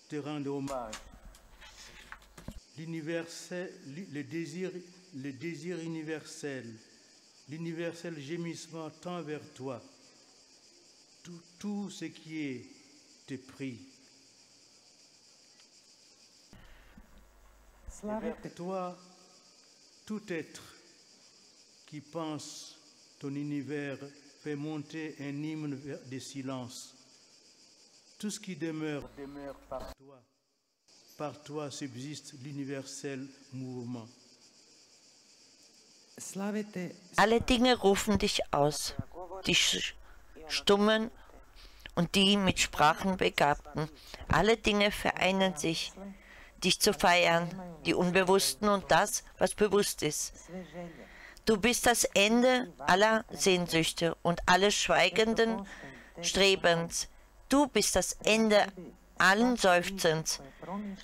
te rendent hommage. L'universel, le désir universel, l'universel gémissement tend vers toi. Tout ce qui est te prie. Vers toi, tout être qui pense ton univers fait monter un hymne de silence. Tout ce qui demeure, demeure par toi. Par toi subsiste l'universel mouvement. Alle Dinge rufen dich aus. Die Stummen und die mit Sprachen Begabten. Alle Dinge vereinen sich, dich zu feiern, die Unbewussten und das, was bewusst ist. Du bist das Ende aller Sehnsüchte und alles schweigenden Strebens. Du bist das Ende allen Seufzens.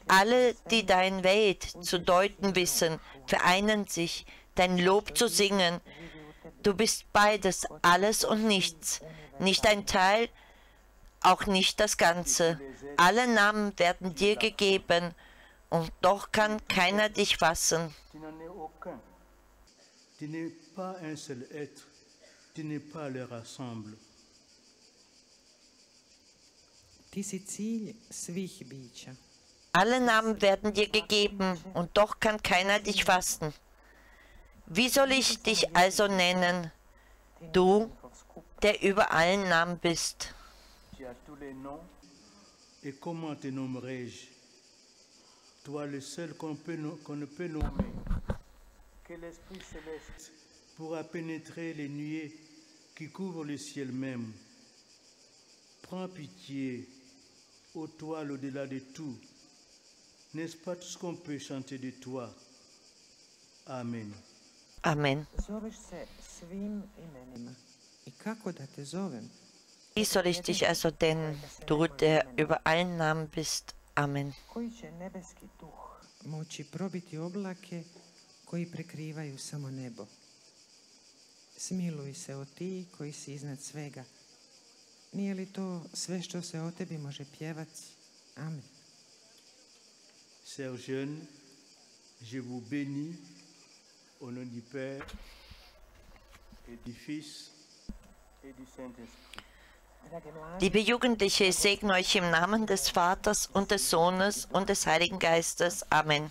Alle, die dein Welt zu deuten wissen, vereinen sich, dein Lob zu singen. Du bist beides, alles und nichts, nicht ein Teil, auch nicht das Ganze. Alle Namen werden dir gegeben, und doch kann keiner dich fassen. Tu n'en es aucun. Tu n'es pas un seul être. Tu n'es pas le rassemble. Ti si cilj svih bića. Alle Namen werden dir gegeben, und doch kann keiner dich fassen. Wie soll ich dich also nennen, du, der über allen Namen bist? Tu as tous les noms. Et comment te nommerai-je? Toi le seul qu'on ne peut nommer. Que l'Esprit céleste pourra pénétrer les nuées qui couvrent le ciel même. Prends pitié, ô toi l'au-delà de tout. N'est-ce pas tout ce qu'on peut chanter de toi? Amen. Amen. Zoveš se svim imenima. I kako da te zovem? Wie soll ich dich also nennen, du, der über allen Namen bist? Amen. Koji će nebeski duh moći probiti oblake koji prekrivaju samo nebo? Smiluj se o ti koji si iznad svega. Nije li to sve što se o tebi može pjevati? Amen. Chers jeunes, je vous bénis au nom du Père et du Fils et du Saint-Esprit. Liebe Jugendliche, ich segne euch im Namen des Vaters und des Sohnes und des Heiligen Geistes. Amen.